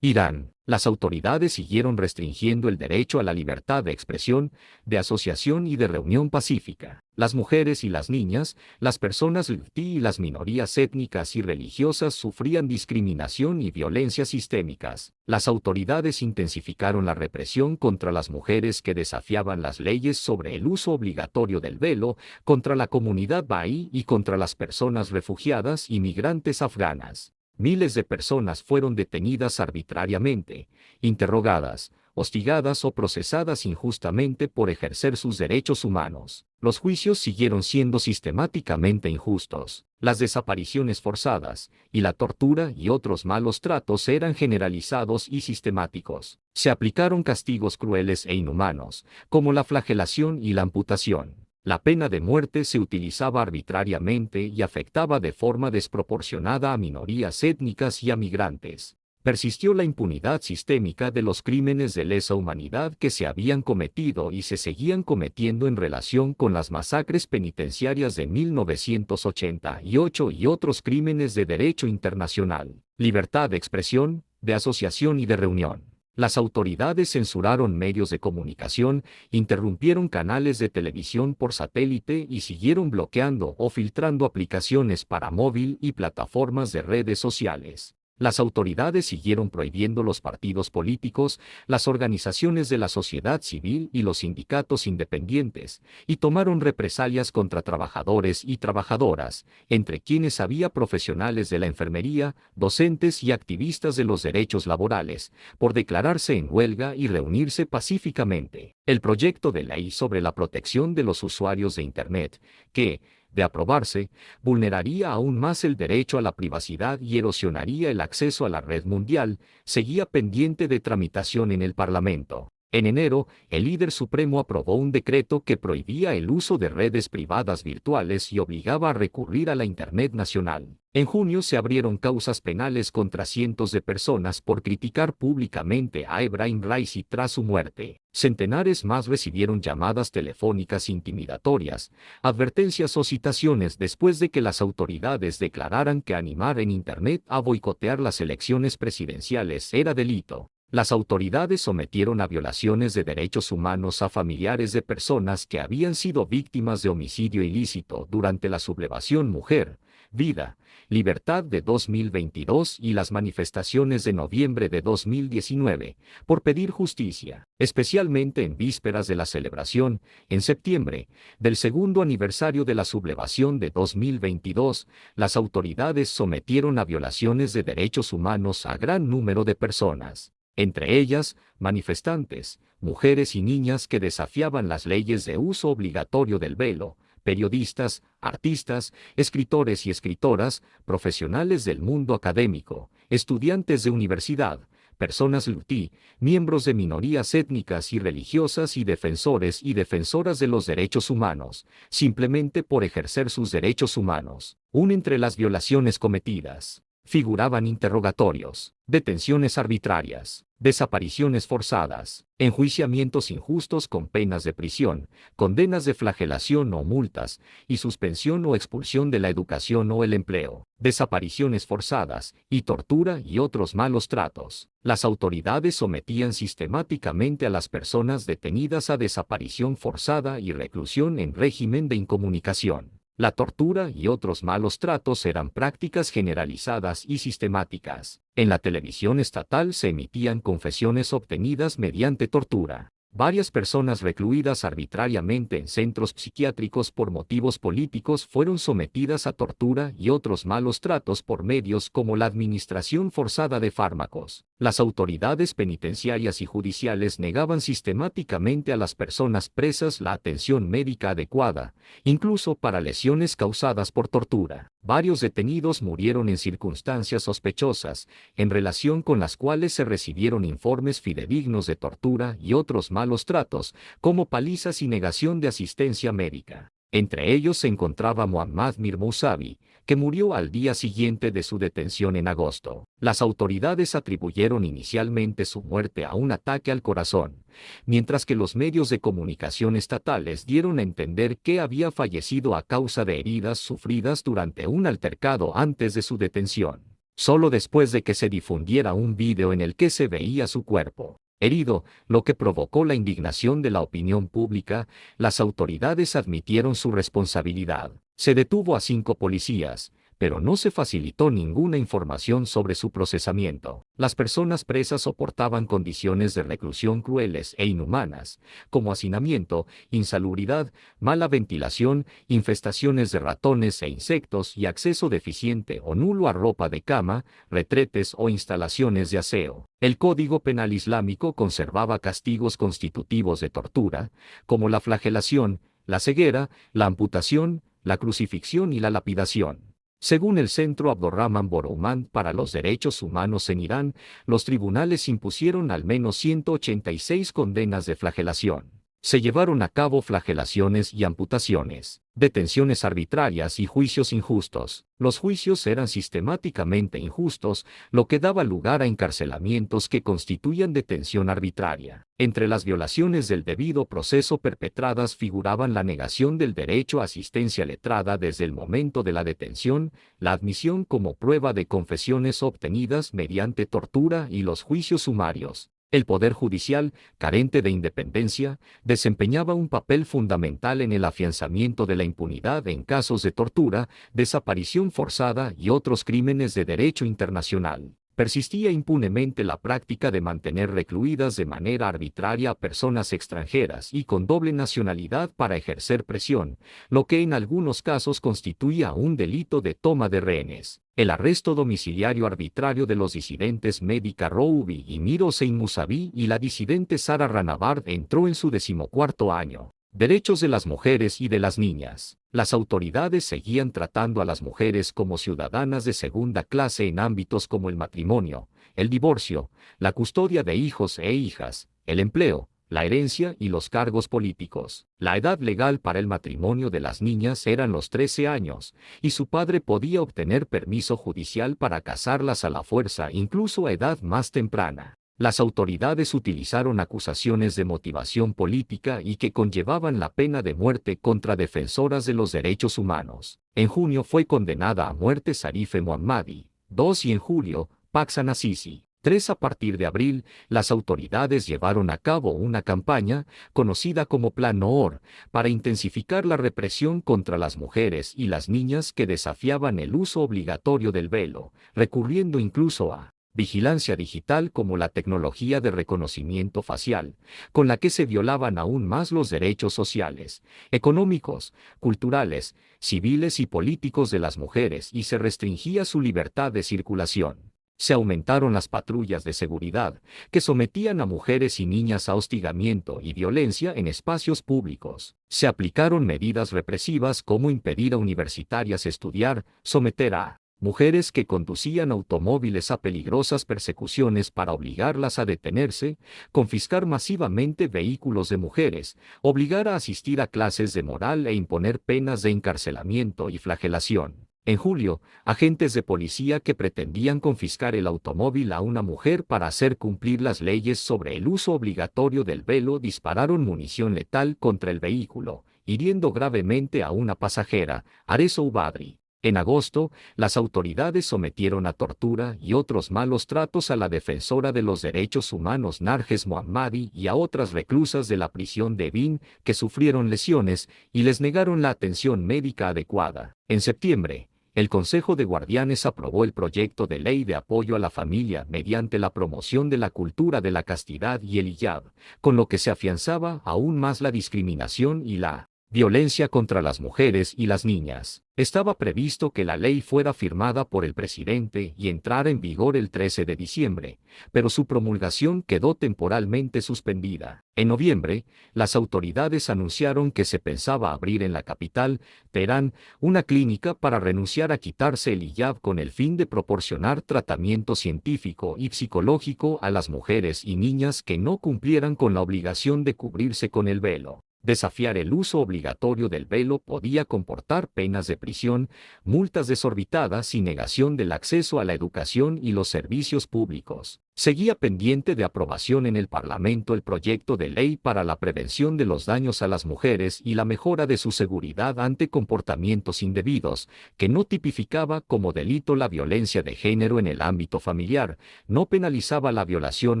Irán. Las autoridades siguieron restringiendo el derecho a la libertad de expresión, de asociación y de reunión pacífica. Las mujeres y las niñas, las personas LGBTI y las minorías étnicas y religiosas sufrían discriminación y violencia sistémicas. Las autoridades intensificaron la represión contra las mujeres que desafiaban las leyes sobre el uso obligatorio del velo, contra la comunidad baí y contra las personas refugiadas y migrantes afganas. Miles de personas fueron detenidas arbitrariamente, interrogadas, hostigadas o procesadas injustamente por ejercer sus derechos humanos. Los juicios siguieron siendo sistemáticamente injustos. Las desapariciones forzadas, y la tortura y otros malos tratos eran generalizados y sistemáticos. Se aplicaron castigos crueles e inhumanos, como la flagelación y la amputación. La pena de muerte se utilizaba arbitrariamente y afectaba de forma desproporcionada a minorías étnicas y a migrantes. Persistió la impunidad sistémica de los crímenes de lesa humanidad que se habían cometido y se seguían cometiendo en relación con las masacres penitenciarias de 1988 y otros crímenes de derecho internacional. Libertad de expresión, de asociación y de reunión. Las autoridades censuraron medios de comunicación, interrumpieron canales de televisión por satélite y siguieron bloqueando o filtrando aplicaciones para móvil y plataformas de redes sociales. Las autoridades siguieron prohibiendo los partidos políticos, las organizaciones de la sociedad civil y los sindicatos independientes, y tomaron represalias contra trabajadores y trabajadoras, entre quienes había profesionales de la enfermería, docentes y activistas de los derechos laborales, por declararse en huelga y reunirse pacíficamente. El proyecto de ley sobre la protección de los usuarios de Internet, que, de aprobarse, vulneraría aún más el derecho a la privacidad y erosionaría el acceso a la red mundial, seguía pendiente de tramitación en el Parlamento. En enero, el líder supremo aprobó un decreto que prohibía el uso de redes privadas virtuales y obligaba a recurrir a la Internet nacional. En junio se abrieron causas penales contra cientos de personas por criticar públicamente a Ebrahim Raisi tras su muerte. Centenares más recibieron llamadas telefónicas intimidatorias, advertencias o citaciones después de que las autoridades declararan que animar en Internet a boicotear las elecciones presidenciales era delito. Las autoridades sometieron a violaciones de derechos humanos a familiares de personas que habían sido víctimas de homicidio ilícito durante la sublevación Mujer, Vida, Libertad de 2022 y las manifestaciones de noviembre de 2019, por pedir justicia, especialmente en vísperas de la celebración, en septiembre, del segundo aniversario de la sublevación de 2022, las autoridades sometieron a violaciones de derechos humanos a gran número de personas. Entre ellas, manifestantes, mujeres y niñas que desafiaban las leyes de uso obligatorio del velo, periodistas, artistas, escritores y escritoras, profesionales del mundo académico, estudiantes de universidad, personas LGBTI, miembros de minorías étnicas y religiosas y defensores y defensoras de los derechos humanos, simplemente por ejercer sus derechos humanos. Entre las violaciones cometidas figuraban interrogatorios, detenciones arbitrarias, desapariciones forzadas, enjuiciamientos injustos con penas de prisión, condenas de flagelación o multas, y suspensión o expulsión de la educación o el empleo, desapariciones forzadas, y tortura y otros malos tratos. Las autoridades sometían sistemáticamente a las personas detenidas a desaparición forzada y reclusión en régimen de incomunicación. La tortura y otros malos tratos eran prácticas generalizadas y sistemáticas. En la televisión estatal se emitían confesiones obtenidas mediante tortura. Varias personas recluidas arbitrariamente en centros psiquiátricos por motivos políticos fueron sometidas a tortura y otros malos tratos por medios como la administración forzada de fármacos. Las autoridades penitenciarias y judiciales negaban sistemáticamente a las personas presas la atención médica adecuada, incluso para lesiones causadas por tortura. Varios detenidos murieron en circunstancias sospechosas, en relación con las cuales se recibieron informes fidedignos de tortura y otros malos tratos, como palizas y negación de asistencia médica. Entre ellos se encontraba Muhammad Mir Mousavi, que murió al día siguiente de su detención en agosto. Las autoridades atribuyeron inicialmente su muerte a un ataque al corazón, mientras que los medios de comunicación estatales dieron a entender que había fallecido a causa de heridas sufridas durante un altercado antes de su detención. solo después de que se difundiera un video en el que se veía su cuerpo herido, lo que provocó la indignación de la opinión pública. Las autoridades admitieron su responsabilidad. Se detuvo a 5 policías, pero no se facilitó ninguna información sobre su procesamiento. Las personas presas soportaban condiciones de reclusión crueles e inhumanas, como hacinamiento, insalubridad, mala ventilación, infestaciones de ratones e insectos y acceso deficiente o nulo a ropa de cama, retretes o instalaciones de aseo. El Código Penal Islámico conservaba castigos constitutivos de tortura, como la flagelación, la ceguera, la amputación, la crucifixión y la lapidación. Según el Centro Abdurrahman Boroumand para los Derechos Humanos en Irán, los tribunales impusieron al menos 186 condenas de flagelación. Se llevaron a cabo flagelaciones y amputaciones, detenciones arbitrarias y juicios injustos. Los juicios eran sistemáticamente injustos, lo que daba lugar a encarcelamientos que constituían detención arbitraria. Entre las violaciones del debido proceso perpetradas figuraban la negación del derecho a asistencia letrada desde el momento de la detención, la admisión como prueba de confesiones obtenidas mediante tortura y los juicios sumarios. El Poder Judicial, carente de independencia, desempeñaba un papel fundamental en el afianzamiento de la impunidad en casos de tortura, desaparición forzada y otros crímenes de derecho internacional. Persistía impunemente la práctica de mantener recluidas de manera arbitraria a personas extranjeras y con doble nacionalidad para ejercer presión, lo que en algunos casos constituía un delito de toma de rehenes. El arresto domiciliario arbitrario de los disidentes Mehdi Karoubi y Mir Hossein Mousavi y la disidente Sara Ranavard entró en su 14º año. Derechos de las mujeres y de las niñas. Las autoridades seguían tratando a las mujeres como ciudadanas de segunda clase en ámbitos como el matrimonio, el divorcio, la custodia de hijos e hijas, el empleo, la herencia y los cargos políticos. La edad legal para el matrimonio de las niñas eran los 13 años, y su padre podía obtener permiso judicial para casarlas a la fuerza incluso a edad más temprana. Las autoridades utilizaron acusaciones de motivación política y que conllevaban la pena de muerte contra defensoras de los derechos humanos. En junio fue condenada a muerte Zarife Mohammadi, 2 y en julio, Paxan Azizi. 3 A partir de abril, las autoridades llevaron a cabo una campaña, conocida como Plan Noor, para intensificar la represión contra las mujeres y las niñas que desafiaban el uso obligatorio del velo, recurriendo incluso a vigilancia digital como la tecnología de reconocimiento facial, con la que se violaban aún más los derechos sociales, económicos, culturales, civiles y políticos de las mujeres y se restringía su libertad de circulación. Se aumentaron las patrullas de seguridad, que sometían a mujeres y niñas a hostigamiento y violencia en espacios públicos. Se aplicaron medidas represivas como impedir a universitarias estudiar, someter a mujeres que conducían automóviles a peligrosas persecuciones para obligarlas a detenerse, confiscar masivamente vehículos de mujeres, obligar a asistir a clases de moral e imponer penas de encarcelamiento y flagelación. En julio, agentes de policía que pretendían confiscar el automóvil a una mujer para hacer cumplir las leyes sobre el uso obligatorio del velo dispararon munición letal contra el vehículo, hiriendo gravemente a una pasajera, Areso Ubadri. En agosto, las autoridades sometieron a tortura y otros malos tratos a la defensora de los derechos humanos Narges Mohammadi y a otras reclusas de la prisión de Evin que sufrieron lesiones y les negaron la atención médica adecuada. En septiembre, el Consejo de Guardianes aprobó el proyecto de ley de apoyo a la familia mediante la promoción de la cultura de la castidad y el hijab, con lo que se afianzaba aún más la discriminación y la violencia contra las mujeres y las niñas. Estaba previsto que la ley fuera firmada por el presidente y entrara en vigor el 13 de diciembre, pero su promulgación quedó temporalmente suspendida. En noviembre, las autoridades anunciaron que se pensaba abrir en la capital, Teherán, una clínica para renunciar a quitarse el hijab con el fin de proporcionar tratamiento científico y psicológico a las mujeres y niñas que no cumplieran con la obligación de cubrirse con el velo. Desafiar el uso obligatorio del velo podía comportar penas de prisión, multas desorbitadas y negación del acceso a la educación y los servicios públicos. Seguía pendiente de aprobación en el Parlamento el proyecto de ley para la prevención de los daños a las mujeres y la mejora de su seguridad ante comportamientos indebidos, que no tipificaba como delito la violencia de género en el ámbito familiar, no penalizaba la violación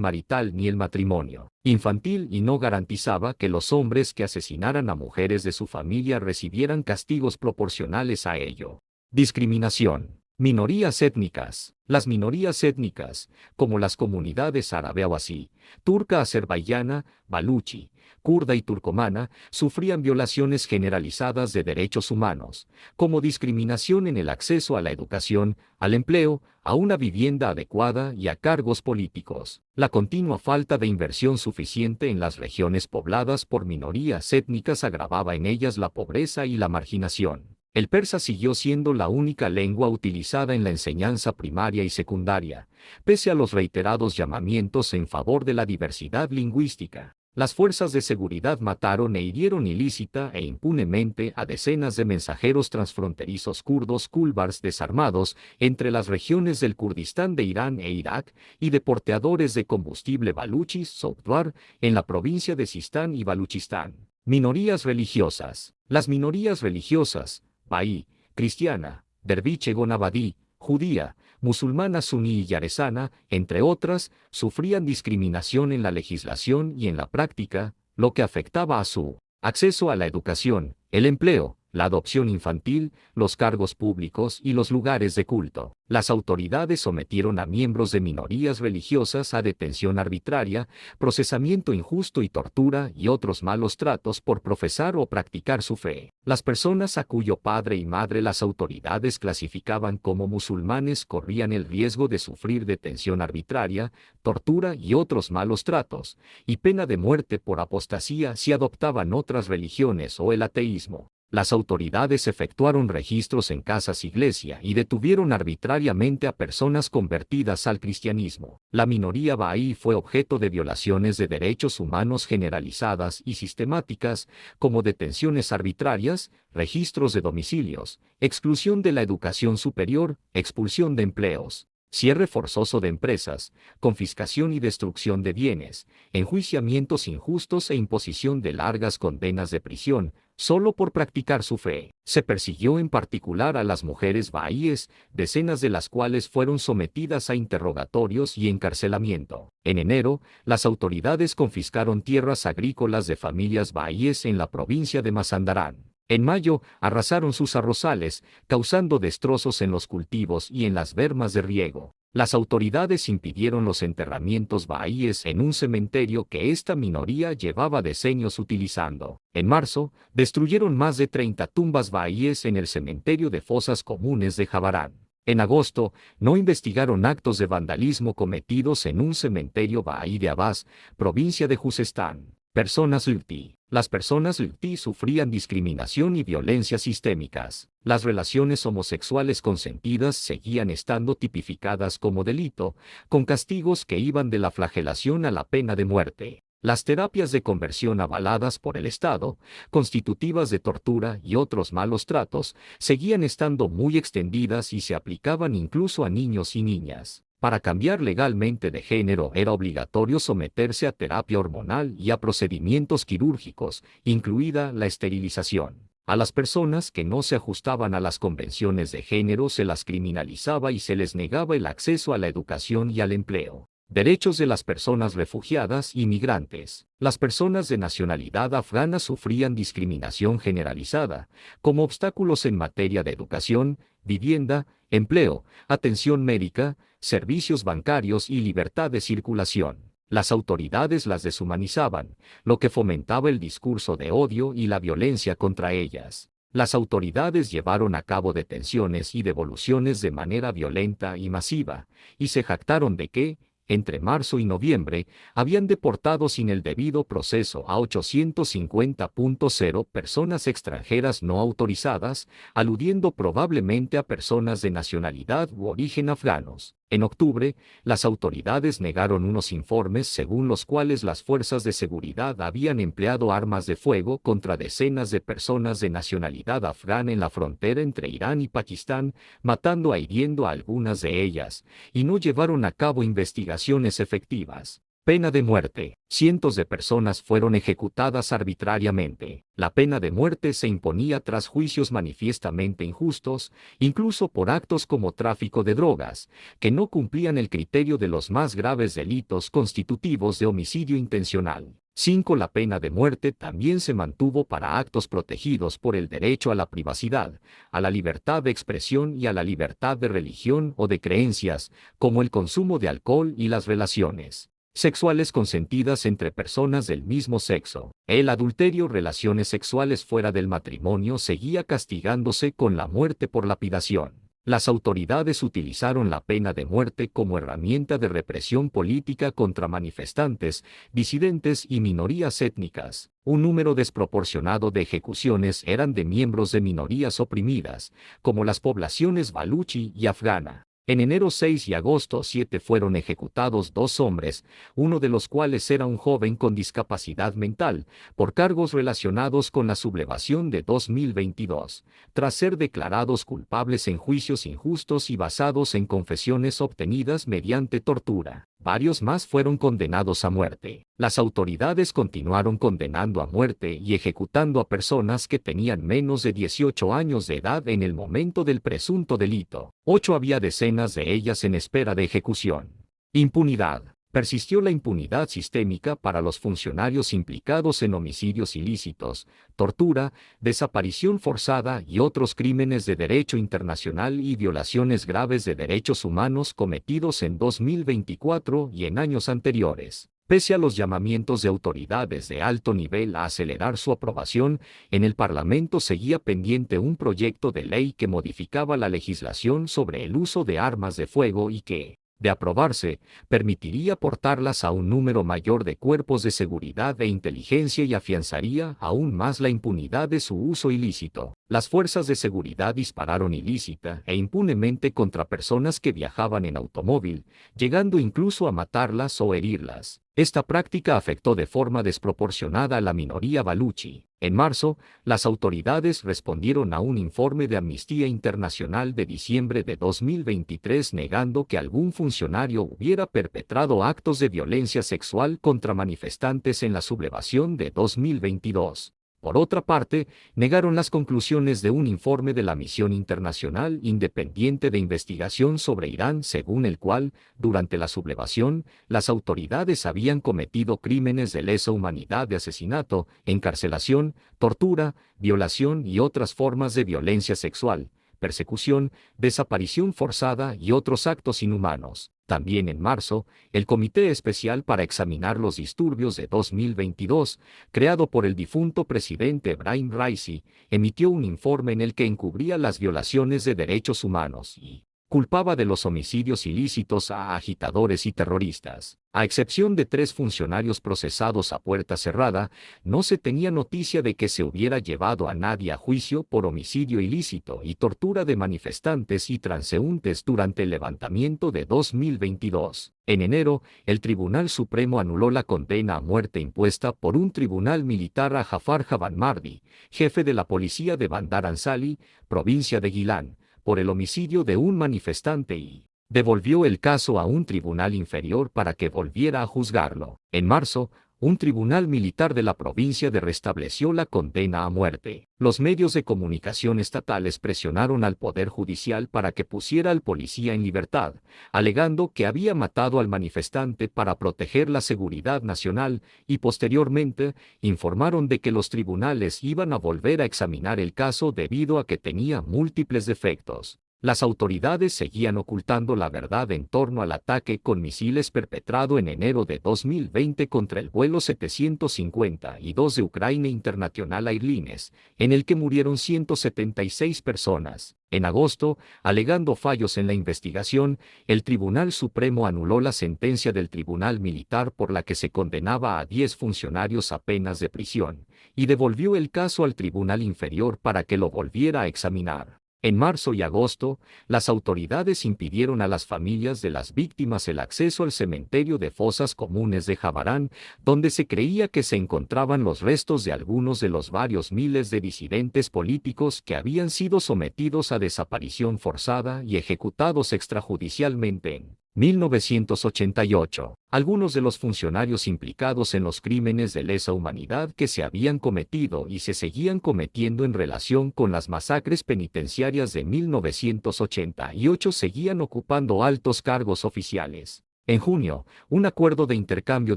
marital ni el matrimonio infantil y no garantizaba que los hombres que asesinaran a mujeres de su familia recibieran castigos proporcionales a ello. Discriminación. Minorías étnicas. Las minorías étnicas, como las comunidades árabe-awasí, turca azerbaiyana, baluchi, kurda y turcomana, sufrían violaciones generalizadas de derechos humanos, como discriminación en el acceso a la educación, al empleo, a una vivienda adecuada y a cargos políticos. La continua falta de inversión suficiente en las regiones pobladas por minorías étnicas agravaba en ellas la pobreza y la marginación. El persa siguió siendo la única lengua utilizada en la enseñanza primaria y secundaria, pese a los reiterados llamamientos en favor de la diversidad lingüística. Las fuerzas de seguridad mataron e hirieron ilícita e impunemente a decenas de mensajeros transfronterizos kurdos kulbars desarmados entre las regiones del Kurdistán de Irán e Irak y de porteadores de combustible baluchis Sogdwar en la provincia de Sistán y Baluchistán. Minorías religiosas. Las minorías religiosas, Baí, cristiana, derviche gonabadí, judía, musulmana suní y yarezana, entre otras, sufrían discriminación en la legislación y en la práctica, lo que afectaba a su acceso a la educación, el empleo, la adopción infantil, los cargos públicos y los lugares de culto. Las autoridades sometieron a miembros de minorías religiosas a detención arbitraria, procesamiento injusto y tortura y otros malos tratos por profesar o practicar su fe. Las personas a cuyo padre y madre las autoridades clasificaban como musulmanes corrían el riesgo de sufrir detención arbitraria, tortura y otros malos tratos, y pena de muerte por apostasía si adoptaban otras religiones o el ateísmo. Las autoridades efectuaron registros en casas iglesia y detuvieron arbitrariamente a personas convertidas al cristianismo. La minoría baí fue objeto de violaciones de derechos humanos generalizadas y sistemáticas, como detenciones arbitrarias, registros de domicilios, exclusión de la educación superior, expulsión de empleos, cierre forzoso de empresas, confiscación y destrucción de bienes, enjuiciamientos injustos e imposición de largas condenas de prisión, solo por practicar su fe. Se persiguió en particular a las mujeres baíes, decenas de las cuales fueron sometidas a interrogatorios y encarcelamiento. En enero, las autoridades confiscaron tierras agrícolas de familias baíes en la provincia de Mazandarán. En mayo, arrasaron sus arrozales, causando destrozos en los cultivos y en las bermas de riego. Las autoridades impidieron los enterramientos baíes en un cementerio que esta minoría llevaba decenios utilizando. En marzo, destruyeron más de 30 tumbas baíes en el cementerio de fosas comunes de Jabarán. En agosto, no investigaron actos de vandalismo cometidos en un cementerio baí de Abbas, provincia de Juzestán. Personas Lutí. Las personas Lutí sufrían discriminación y violencias sistémicas. Las relaciones homosexuales consentidas seguían estando tipificadas como delito, con castigos que iban de la flagelación a la pena de muerte. Las terapias de conversión avaladas por el Estado, constitutivas de tortura y otros malos tratos, seguían estando muy extendidas y se aplicaban incluso a niños y niñas. Para cambiar legalmente de género era obligatorio someterse a terapia hormonal y a procedimientos quirúrgicos, incluida la esterilización. A las personas que no se ajustaban a las convenciones de género se las criminalizaba y se les negaba el acceso a la educación y al empleo. Derechos de las personas refugiadas y migrantes. Las personas de nacionalidad afgana sufrían discriminación generalizada, como obstáculos en materia de educación, vivienda, empleo, atención médica, servicios bancarios y libertad de circulación. Las autoridades las deshumanizaban, lo que fomentaba el discurso de odio y la violencia contra ellas. Las autoridades llevaron a cabo detenciones y devoluciones de manera violenta y masiva, y se jactaron de que, entre marzo y noviembre, habían deportado sin el debido proceso a 850.0 personas extranjeras no autorizadas, aludiendo probablemente a personas de nacionalidad u origen afganos. En octubre, las autoridades negaron unos informes según los cuales las fuerzas de seguridad habían empleado armas de fuego contra decenas de personas de nacionalidad afgana en la frontera entre Irán y Pakistán, matando e hiriendo a algunas de ellas, y no llevaron a cabo investigaciones efectivas. Pena de muerte. Cientos de personas fueron ejecutadas arbitrariamente. La pena de muerte se imponía tras juicios manifiestamente injustos, incluso por actos como tráfico de drogas, que no cumplían el criterio de los más graves delitos constitutivos de homicidio intencional. 5. La pena de muerte también se mantuvo para actos protegidos por el derecho a la privacidad, a la libertad de expresión y a la libertad de religión o de creencias, como el consumo de alcohol y las relaciones sexuales consentidas entre personas del mismo sexo. El adulterio, relaciones sexuales fuera del matrimonio, seguía castigándose con la muerte por lapidación. Las autoridades utilizaron la pena de muerte como herramienta de represión política contra manifestantes, disidentes y minorías étnicas. Un número desproporcionado de ejecuciones eran de miembros de minorías oprimidas, como las poblaciones baluchi y afgana. En enero 6 y agosto 7 fueron ejecutados 2 hombres, uno de los cuales era un joven con discapacidad mental, por cargos relacionados con la sublevación de 2022, tras ser declarados culpables en juicios injustos y basados en confesiones obtenidas mediante tortura. Varios más fueron condenados a muerte. Las autoridades continuaron condenando a muerte y ejecutando a personas que tenían menos de 18 años de edad en el momento del presunto delito. 8. Había decenas de ellas en espera de ejecución. Impunidad. Persistió la impunidad sistémica para los funcionarios implicados en homicidios ilícitos, tortura, desaparición forzada y otros crímenes de derecho internacional y violaciones graves de derechos humanos cometidos en 2024 y en años anteriores. Pese a los llamamientos de autoridades de alto nivel a acelerar su aprobación, en el Parlamento seguía pendiente un proyecto de ley que modificaba la legislación sobre el uso de armas de fuego y que, de aprobarse, permitiría portarlas a un número mayor de cuerpos de seguridad e inteligencia y afianzaría aún más la impunidad de su uso ilícito. Las fuerzas de seguridad dispararon ilícita e impunemente contra personas que viajaban en automóvil, llegando incluso a matarlas o herirlas. Esta práctica afectó de forma desproporcionada a la minoría baluchi. En marzo, las autoridades respondieron a un informe de Amnistía Internacional de diciembre de 2023 negando que algún funcionario hubiera perpetrado actos de violencia sexual contra manifestantes en la sublevación de 2022. Por otra parte, negaron las conclusiones de un informe de la Misión Internacional Independiente de Investigación sobre Irán, según el cual, durante la sublevación, las autoridades habían cometido crímenes de lesa humanidad de asesinato, encarcelación, tortura, violación y otras formas de violencia sexual, persecución, desaparición forzada y otros actos inhumanos. También en marzo, el Comité Especial para examinar los disturbios de 2022, creado por el difunto presidente Ebrahim Raisi, emitió un informe en el que encubría las violaciones de derechos humanos y culpaba de los homicidios ilícitos a agitadores y terroristas. A excepción de 3 funcionarios procesados a puerta cerrada, no se tenía noticia de que se hubiera llevado a nadie a juicio por homicidio ilícito y tortura de manifestantes y transeúntes durante el levantamiento de 2022. En enero, el Tribunal Supremo anuló la condena a muerte impuesta por un tribunal militar a Jafar Javanmardi, jefe de la policía de Bandar Anzali, provincia de Gilán, por el homicidio de un manifestante y devolvió el caso a un tribunal inferior para que volviera a juzgarlo. En marzo, un tribunal militar de la provincia restableció la condena a muerte. Los medios de comunicación estatales presionaron al Poder Judicial para que pusiera al policía en libertad, alegando que había matado al manifestante para proteger la seguridad nacional, y posteriormente informaron de que los tribunales iban a volver a examinar el caso debido a que tenía múltiples defectos. Las autoridades seguían ocultando la verdad en torno al ataque con misiles perpetrado en enero de 2020 contra el vuelo 752 de Ucrania International Airlines, en el que murieron 176 personas. En agosto, alegando fallos en la investigación, el Tribunal Supremo anuló la sentencia del Tribunal Militar por la que se condenaba a 10 funcionarios a penas de prisión, y devolvió el caso al Tribunal Inferior para que lo volviera a examinar. En marzo y agosto, las autoridades impidieron a las familias de las víctimas el acceso al cementerio de fosas comunes de Jabarán, donde se creía que se encontraban los restos de algunos de los varios miles de disidentes políticos que habían sido sometidos a desaparición forzada y ejecutados extrajudicialmente en 1988. Algunos de los funcionarios implicados en los crímenes de lesa humanidad que se habían cometido y se seguían cometiendo en relación con las masacres penitenciarias de 1988 seguían ocupando altos cargos oficiales. En junio, un acuerdo de intercambio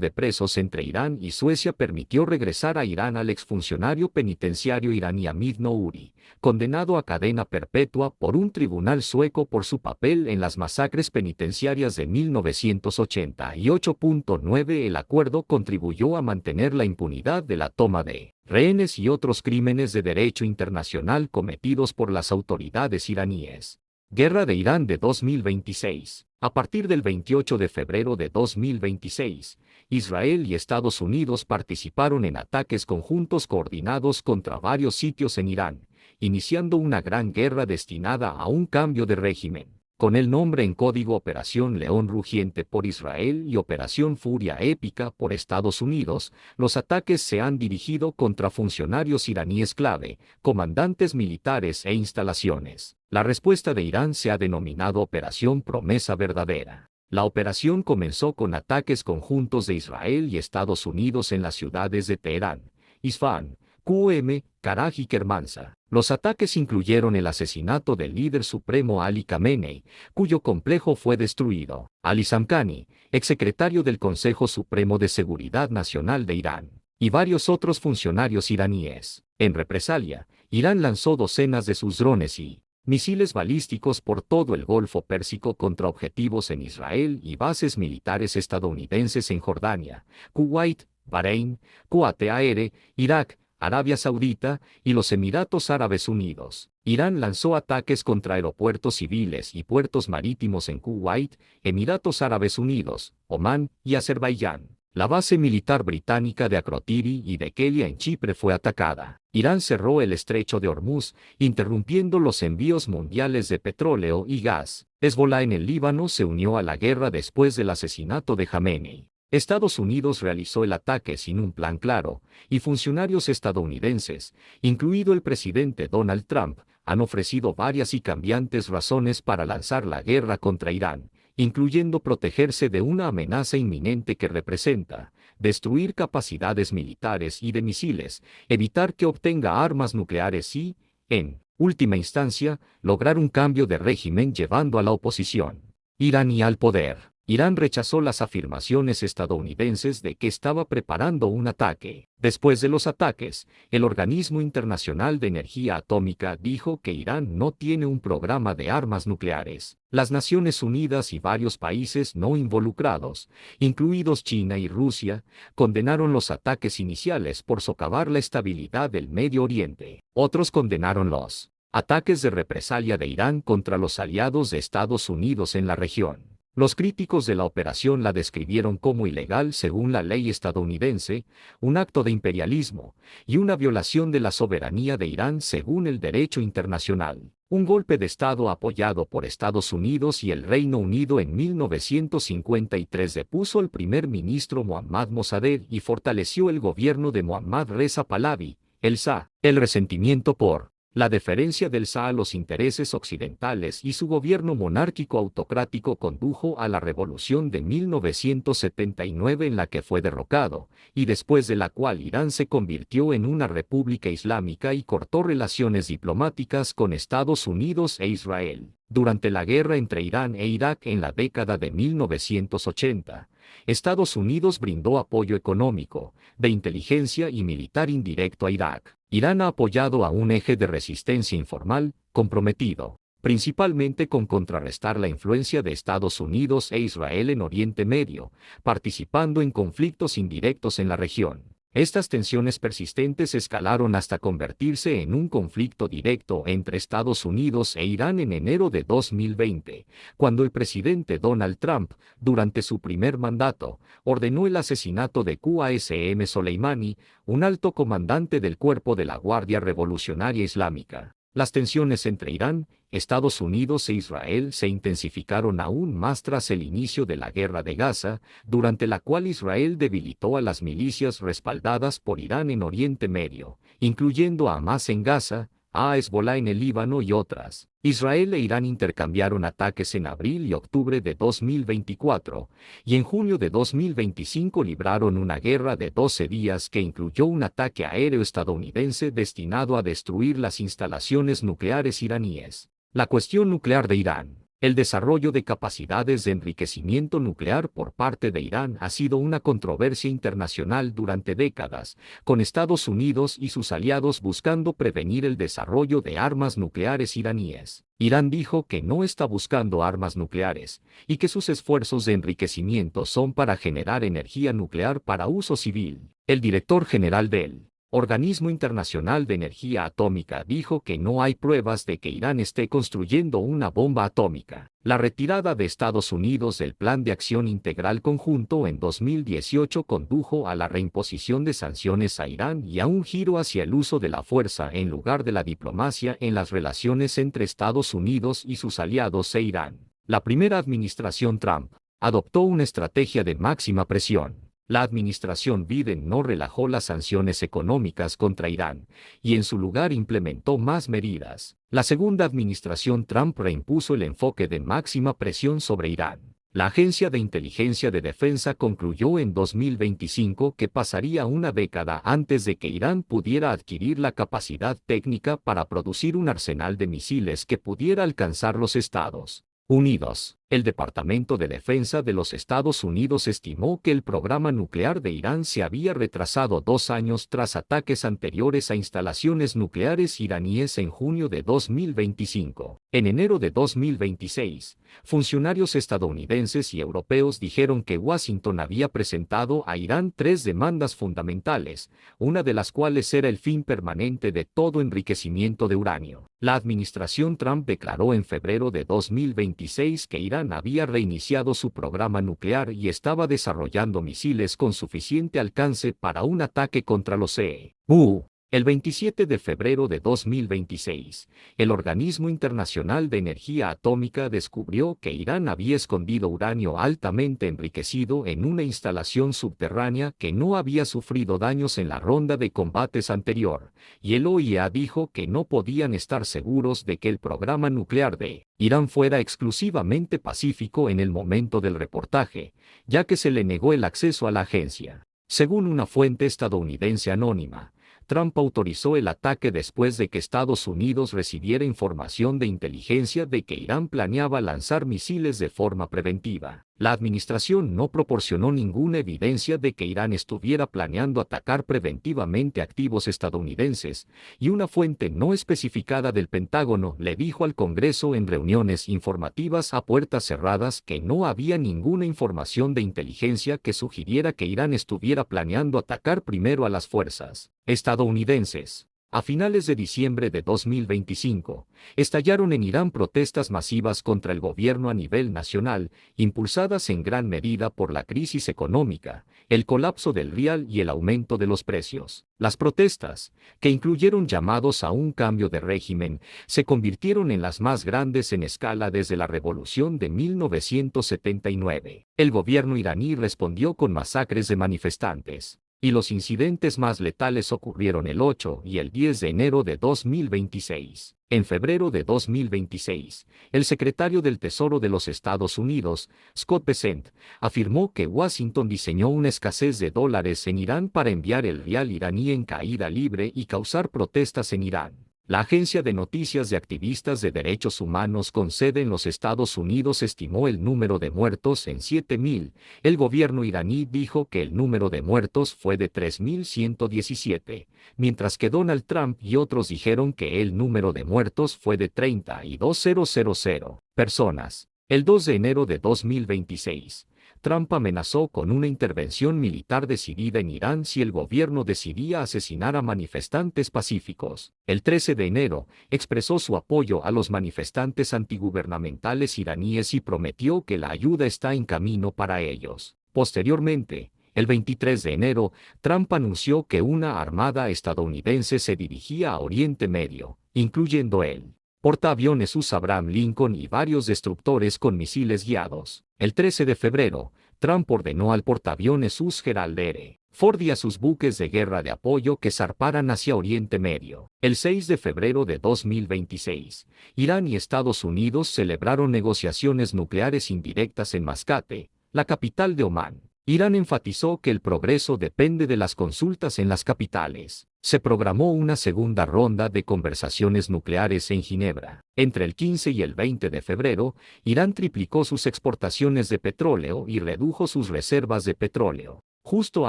de presos entre Irán y Suecia permitió regresar a Irán al exfuncionario penitenciario iraní Hamid Nouri, condenado a cadena perpetua por un tribunal sueco por su papel en las masacres penitenciarias de 1988.9. El acuerdo contribuyó a mantener la impunidad de la toma de rehenes y otros crímenes de derecho internacional cometidos por las autoridades iraníes. Guerra de Irán de 2026. A partir del 28 de febrero de 2026, Israel y Estados Unidos participaron en ataques conjuntos coordinados contra varios sitios en Irán, iniciando una gran guerra destinada a un cambio de régimen, con el nombre en código Operación León Rugiente por Israel y Operación Furia Épica por Estados Unidos. Los ataques se han dirigido contra funcionarios iraníes clave, comandantes militares e instalaciones. La respuesta de Irán se ha denominado Operación Promesa Verdadera. La operación comenzó con ataques conjuntos de Israel y Estados Unidos en las ciudades de Teherán, Isfahán, Qom, Karaj y Kermanshah. Los ataques incluyeron el asesinato del líder supremo Ali Khamenei, cuyo complejo fue destruido, Ali Zamkhani, exsecretario del Consejo Supremo de Seguridad Nacional de Irán, y varios otros funcionarios iraníes. En represalia, Irán lanzó docenas de sus drones y misiles balísticos por todo el Golfo Pérsico contra objetivos en Israel y bases militares estadounidenses en Jordania, Kuwait, Bahrein, Qatar, Irak, Arabia Saudita y los Emiratos Árabes Unidos. Irán lanzó ataques contra aeropuertos civiles y puertos marítimos en Kuwait, Emiratos Árabes Unidos, Omán y Azerbaiyán. La base militar británica de Akrotiri y de Kelia en Chipre fue atacada. Irán cerró el estrecho de Hormuz, interrumpiendo los envíos mundiales de petróleo y gas. Hezbolá en el Líbano se unió a la guerra después del asesinato de Khamenei. Estados Unidos realizó el ataque sin un plan claro, y funcionarios estadounidenses, incluido el presidente Donald Trump, han ofrecido varias y cambiantes razones para lanzar la guerra contra Irán, incluyendo protegerse de una amenaza inminente que representa destruir capacidades militares y de misiles, evitar que obtenga armas nucleares y, en última instancia, lograr un cambio de régimen llevando a la oposición iraní al poder. Irán rechazó las afirmaciones estadounidenses de que estaba preparando un ataque. Después de los ataques, el Organismo Internacional de Energía Atómica dijo que Irán no tiene un programa de armas nucleares. Las Naciones Unidas y varios países no involucrados, incluidos China y Rusia, condenaron los ataques iniciales por socavar la estabilidad del Medio Oriente. Otros condenaron los ataques de represalia de Irán contra los aliados de Estados Unidos en la región. Los críticos de la operación la describieron como ilegal según la ley estadounidense, un acto de imperialismo, y una violación de la soberanía de Irán según el derecho internacional. Un golpe de Estado apoyado por Estados Unidos y el Reino Unido en 1953 depuso al primer ministro Mohammad Mossadegh y fortaleció el gobierno de Mohammad Reza Pahlavi, el Shah. El resentimiento por la deferencia del Shah a los intereses occidentales y su gobierno monárquico autocrático condujo a la revolución de 1979 en la que fue derrocado, y después de la cual Irán se convirtió en una república islámica y cortó relaciones diplomáticas con Estados Unidos e Israel. Durante la guerra entre Irán e Irak en la década de 1980, Estados Unidos brindó apoyo económico, de inteligencia y militar indirecto a Irak. Irán ha apoyado a un eje de resistencia informal, comprometido, principalmente con contrarrestar la influencia de Estados Unidos e Israel en Oriente Medio, participando en conflictos indirectos en la región. Estas tensiones persistentes escalaron hasta convertirse en un conflicto directo entre Estados Unidos e Irán en enero de 2020, cuando el presidente Donald Trump, durante su primer mandato, ordenó el asesinato de Qasem Soleimani, un alto comandante del Cuerpo de la Guardia Revolucionaria Islámica. Las tensiones entre Irán, Estados Unidos e Israel se intensificaron aún más tras el inicio de la Guerra de Gaza, durante la cual Israel debilitó a las milicias respaldadas por Irán en Oriente Medio, incluyendo a Hamás en Gaza, a Hezbolá en el Líbano y otras. Israel e Irán intercambiaron ataques en abril y octubre de 2024, y en junio de 2025 libraron una guerra de 12 días que incluyó un ataque aéreo estadounidense destinado a destruir las instalaciones nucleares iraníes. La cuestión nuclear de Irán. El desarrollo de capacidades de enriquecimiento nuclear por parte de Irán ha sido una controversia internacional durante décadas, con Estados Unidos y sus aliados buscando prevenir el desarrollo de armas nucleares iraníes. Irán dijo que no está buscando armas nucleares, y que sus esfuerzos de enriquecimiento son para generar energía nuclear para uso civil. El director general del Organismo Internacional de Energía Atómica dijo que no hay pruebas de que Irán esté construyendo una bomba atómica. La retirada de Estados Unidos del Plan de Acción Integral Conjunto en 2018 condujo a la reimposición de sanciones a Irán y a un giro hacia el uso de la fuerza en lugar de la diplomacia en las relaciones entre Estados Unidos y sus aliados e Irán. La primera administración Trump adoptó una estrategia de máxima presión. La administración Biden no relajó las sanciones económicas contra Irán, y en su lugar implementó más medidas. La segunda administración Trump reimpuso el enfoque de máxima presión sobre Irán. La Agencia de Inteligencia de Defensa concluyó en 2025 que pasaría una década antes de que Irán pudiera adquirir la capacidad técnica para producir un arsenal de misiles que pudiera alcanzar los Estados Unidos. El Departamento de Defensa de los Estados Unidos estimó que el programa nuclear de Irán se había retrasado 2 años tras ataques anteriores a instalaciones nucleares iraníes en junio de 2025. En enero de 2026, funcionarios estadounidenses y europeos dijeron que Washington había presentado a Irán 3 demandas fundamentales, una de las cuales era el fin permanente de todo enriquecimiento de uranio. La administración Trump declaró en febrero de 2026 que Irán había reiniciado su programa nuclear y estaba desarrollando misiles con suficiente alcance para un ataque contra los EU. El 27 de febrero de 2026, el Organismo Internacional de Energía Atómica descubrió que Irán había escondido uranio altamente enriquecido en una instalación subterránea que no había sufrido daños en la ronda de combates anterior, y el OIEA dijo que no podían estar seguros de que el programa nuclear de Irán fuera exclusivamente pacífico en el momento del reportaje, ya que se le negó el acceso a la agencia. Según una fuente estadounidense anónima, Trump autorizó el ataque después de que Estados Unidos recibiera información de inteligencia de que Irán planeaba lanzar misiles de forma preventiva. La administración no proporcionó ninguna evidencia de que Irán estuviera planeando atacar preventivamente activos estadounidenses, y una fuente no especificada del Pentágono le dijo al Congreso en reuniones informativas a puertas cerradas que no había ninguna información de inteligencia que sugiriera que Irán estuviera planeando atacar primero a las fuerzas estadounidenses. A finales de diciembre de 2025, estallaron en Irán protestas masivas contra el gobierno a nivel nacional, impulsadas en gran medida por la crisis económica, el colapso del rial y el aumento de los precios. Las protestas, que incluyeron llamados a un cambio de régimen, se convirtieron en las más grandes en escala desde la revolución de 1979. El gobierno iraní respondió con masacres de manifestantes, y los incidentes más letales ocurrieron el 8 y el 10 de enero de 2026. En febrero de 2026, el secretario del Tesoro de los Estados Unidos, Scott Bessent, afirmó que Washington diseñó una escasez de dólares en Irán para enviar el rial iraní en caída libre y causar protestas en Irán. La agencia de noticias de activistas de derechos humanos con sede en los Estados Unidos estimó el número de muertos en 7.000. El gobierno iraní dijo que el número de muertos fue de 3.117, mientras que Donald Trump y otros dijeron que el número de muertos fue de 32.000 personas. El 2 de enero de 2026. Trump amenazó con una intervención militar decidida en Irán si el gobierno decidía asesinar a manifestantes pacíficos. El 13 de enero, expresó su apoyo a los manifestantes antigubernamentales iraníes y prometió que la ayuda está en camino para ellos. Posteriormente, el 23 de enero, Trump anunció que una armada estadounidense se dirigía a Oriente Medio, incluyendo el portaaviones US Abraham Lincoln y varios destructores con misiles guiados. El 13 de febrero, Trump ordenó al portaaviones US Gerald R. Ford y a sus buques de guerra de apoyo que zarparan hacia Oriente Medio. El 6 de febrero de 2026, Irán y Estados Unidos celebraron negociaciones nucleares indirectas en Mascate, la capital de Omán. Irán enfatizó que el progreso depende de las consultas en las capitales. Se programó una segunda ronda de conversaciones nucleares en Ginebra. Entre el 15 y el 20 de febrero, Irán triplicó sus exportaciones de petróleo y redujo sus reservas de petróleo. Justo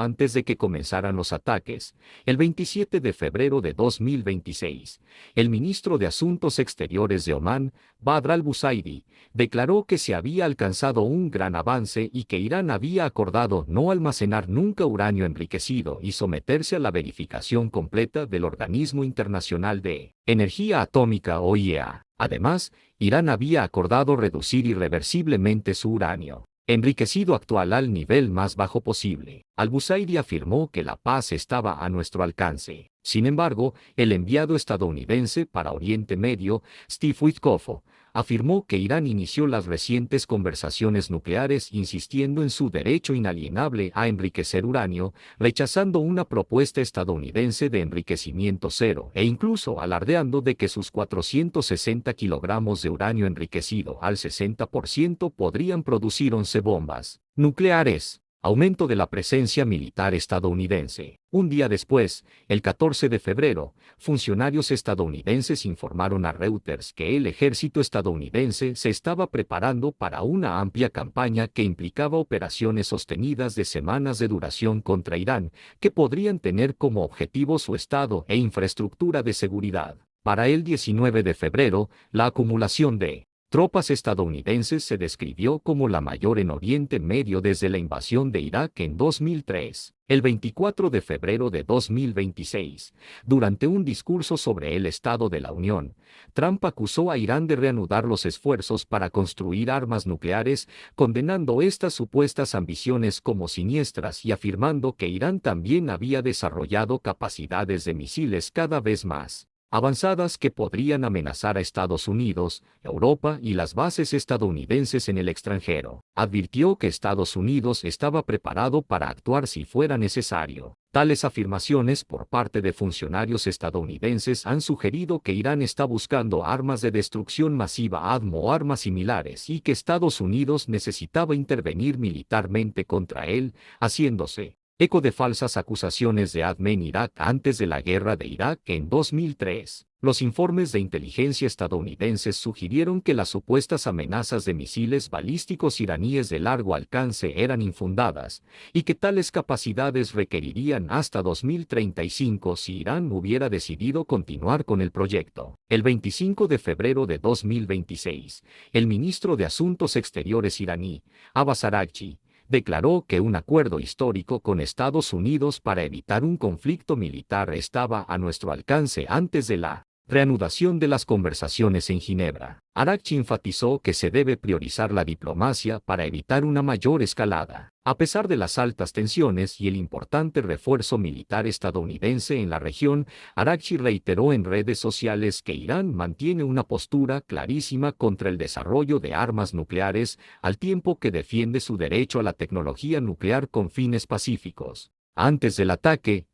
antes de que comenzaran los ataques, el 27 de febrero de 2026, el ministro de Asuntos Exteriores de Omán, Badr al-Busaidi, declaró que se había alcanzado un gran avance y que Irán había acordado no almacenar nunca uranio enriquecido y someterse a la verificación completa del Organismo Internacional de Energía Atómica OIEA. Además, Irán había acordado reducir irreversiblemente su uranio enriquecido actual al nivel más bajo posible. Al-Busaidi afirmó que la paz estaba a nuestro alcance. Sin embargo, el enviado estadounidense para Oriente Medio, Steve Witkoff, afirmó que Irán inició las recientes conversaciones nucleares insistiendo en su derecho inalienable a enriquecer uranio, rechazando una propuesta estadounidense de enriquecimiento cero e incluso alardeando de que sus 460 kilogramos de uranio enriquecido al 60% podrían producir 11 bombas nucleares. Aumento de la presencia militar estadounidense. Un día después, el 14 de febrero, funcionarios estadounidenses informaron a Reuters que el ejército estadounidense se estaba preparando para una amplia campaña que implicaba operaciones sostenidas de semanas de duración contra Irán, que podrían tener como objetivo su estado e infraestructura de seguridad. Para el 19 de febrero, la acumulación de tropas estadounidenses se describió como la mayor en Oriente Medio desde la invasión de Irak en 2003. El 24 de febrero de 2026, durante un discurso sobre el Estado de la Unión, Trump acusó a Irán de reanudar los esfuerzos para construir armas nucleares, condenando estas supuestas ambiciones como siniestras y afirmando que Irán también había desarrollado capacidades de misiles cada vez más avanzadas que podrían amenazar a Estados Unidos, Europa y las bases estadounidenses en el extranjero. Advirtió que Estados Unidos estaba preparado para actuar si fuera necesario. Tales afirmaciones por parte de funcionarios estadounidenses han sugerido que Irán está buscando armas de destrucción masiva ADM o armas similares y que Estados Unidos necesitaba intervenir militarmente contra él, haciéndose eco de falsas acusaciones de ADM en Irak antes de la guerra de Irak en 2003. Los informes de inteligencia estadounidenses sugirieron que las supuestas amenazas de misiles balísticos iraníes de largo alcance eran infundadas, y que tales capacidades requerirían hasta 2035 si Irán hubiera decidido continuar con el proyecto. El 25 de febrero de 2026, el ministro de Asuntos Exteriores iraní, Abbas Araghchi, declaró que un acuerdo histórico con Estados Unidos para evitar un conflicto militar estaba a nuestro alcance antes de la reanudación de las conversaciones en Ginebra. Araghchi enfatizó que se debe priorizar la diplomacia para evitar una mayor escalada. A pesar de las altas tensiones y el importante refuerzo militar estadounidense en la región, Araghchi reiteró en redes sociales que Irán mantiene una postura clarísima contra el desarrollo de armas nucleares, al tiempo que defiende su derecho a la tecnología nuclear con fines pacíficos. Antes del ataque,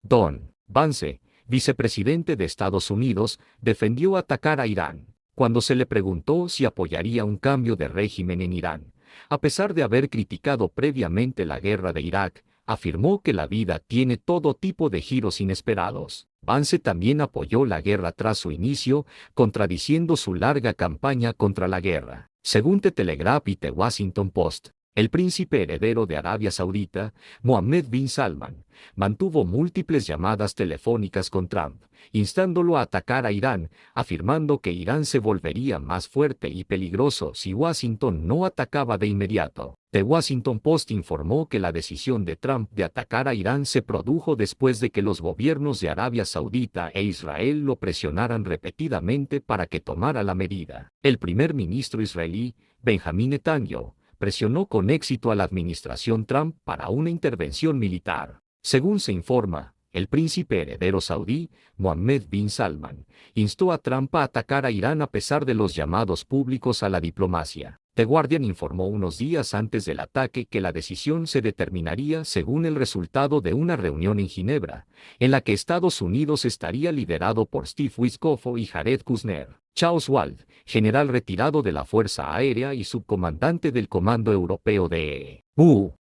Don Vance, vicepresidente de Estados Unidos, defendió atacar a Irán, cuando se le preguntó si apoyaría un cambio de régimen en Irán. A pesar de haber criticado previamente la guerra de Irak, afirmó que la vida tiene todo tipo de giros inesperados. Vance también apoyó la guerra tras su inicio, contradiciendo su larga campaña contra la guerra. Según The Telegraph y The Washington Post, el príncipe heredero de Arabia Saudita, Mohammed bin Salman, mantuvo múltiples llamadas telefónicas con Trump, instándolo a atacar a Irán, afirmando que Irán se volvería más fuerte y peligroso si Washington no atacaba de inmediato. The Washington Post informó que la decisión de Trump de atacar a Irán se produjo después de que los gobiernos de Arabia Saudita e Israel lo presionaran repetidamente para que tomara la medida. El primer ministro israelí, Benjamin Netanyahu, presionó con éxito a la administración Trump para una intervención militar. Según se informa, el príncipe heredero saudí, Mohammed bin Salman, instó a Trump a atacar a Irán a pesar de los llamados públicos a la diplomacia. The Guardian informó unos días antes del ataque que la decisión se determinaría según el resultado de una reunión en Ginebra, en la que Estados Unidos estaría liderado por Steve Witkoff y Jared Kushner. Charles Wald, general retirado de la Fuerza Aérea y subcomandante del Comando Europeo de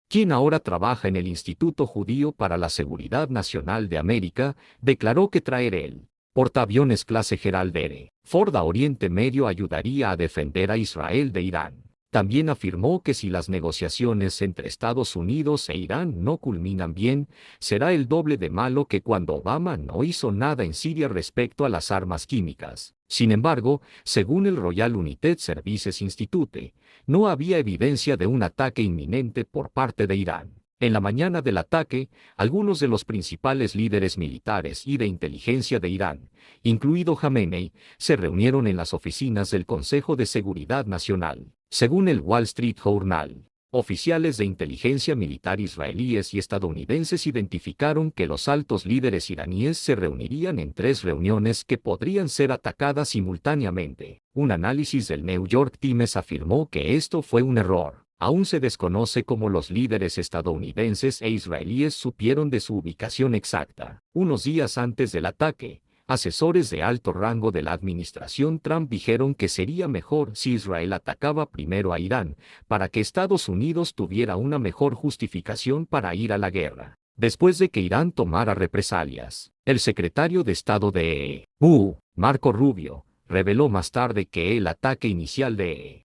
quien ahora trabaja en el Instituto Judío para la Seguridad Nacional de América, declaró que traer el portaaviones clase Gerald R. Ford a Oriente Medio ayudaría a defender a Israel de Irán. También afirmó que si las negociaciones entre Estados Unidos e Irán no culminan bien, será el doble de malo que cuando Obama no hizo nada en Siria respecto a las armas químicas. Sin embargo, según el Royal United Services Institute, no había evidencia de un ataque inminente por parte de Irán. En la mañana del ataque, algunos de los principales líderes militares y de inteligencia de Irán, incluido Jamenei, se reunieron en las oficinas del Consejo de Seguridad Nacional. Según el Wall Street Journal, oficiales de inteligencia militar israelíes y estadounidenses identificaron que los altos líderes iraníes se reunirían en 3 reuniones que podrían ser atacadas simultáneamente. Un análisis del New York Times afirmó que esto fue un error. Aún se desconoce cómo los líderes estadounidenses e israelíes supieron de su ubicación exacta. Unos días antes del ataque, asesores de alto rango de la administración Trump dijeron que sería mejor si Israel atacaba primero a Irán, para que Estados Unidos tuviera una mejor justificación para ir a la guerra, después de que Irán tomara represalias. El secretario de Estado de Marco Rubio, reveló más tarde que el ataque inicial de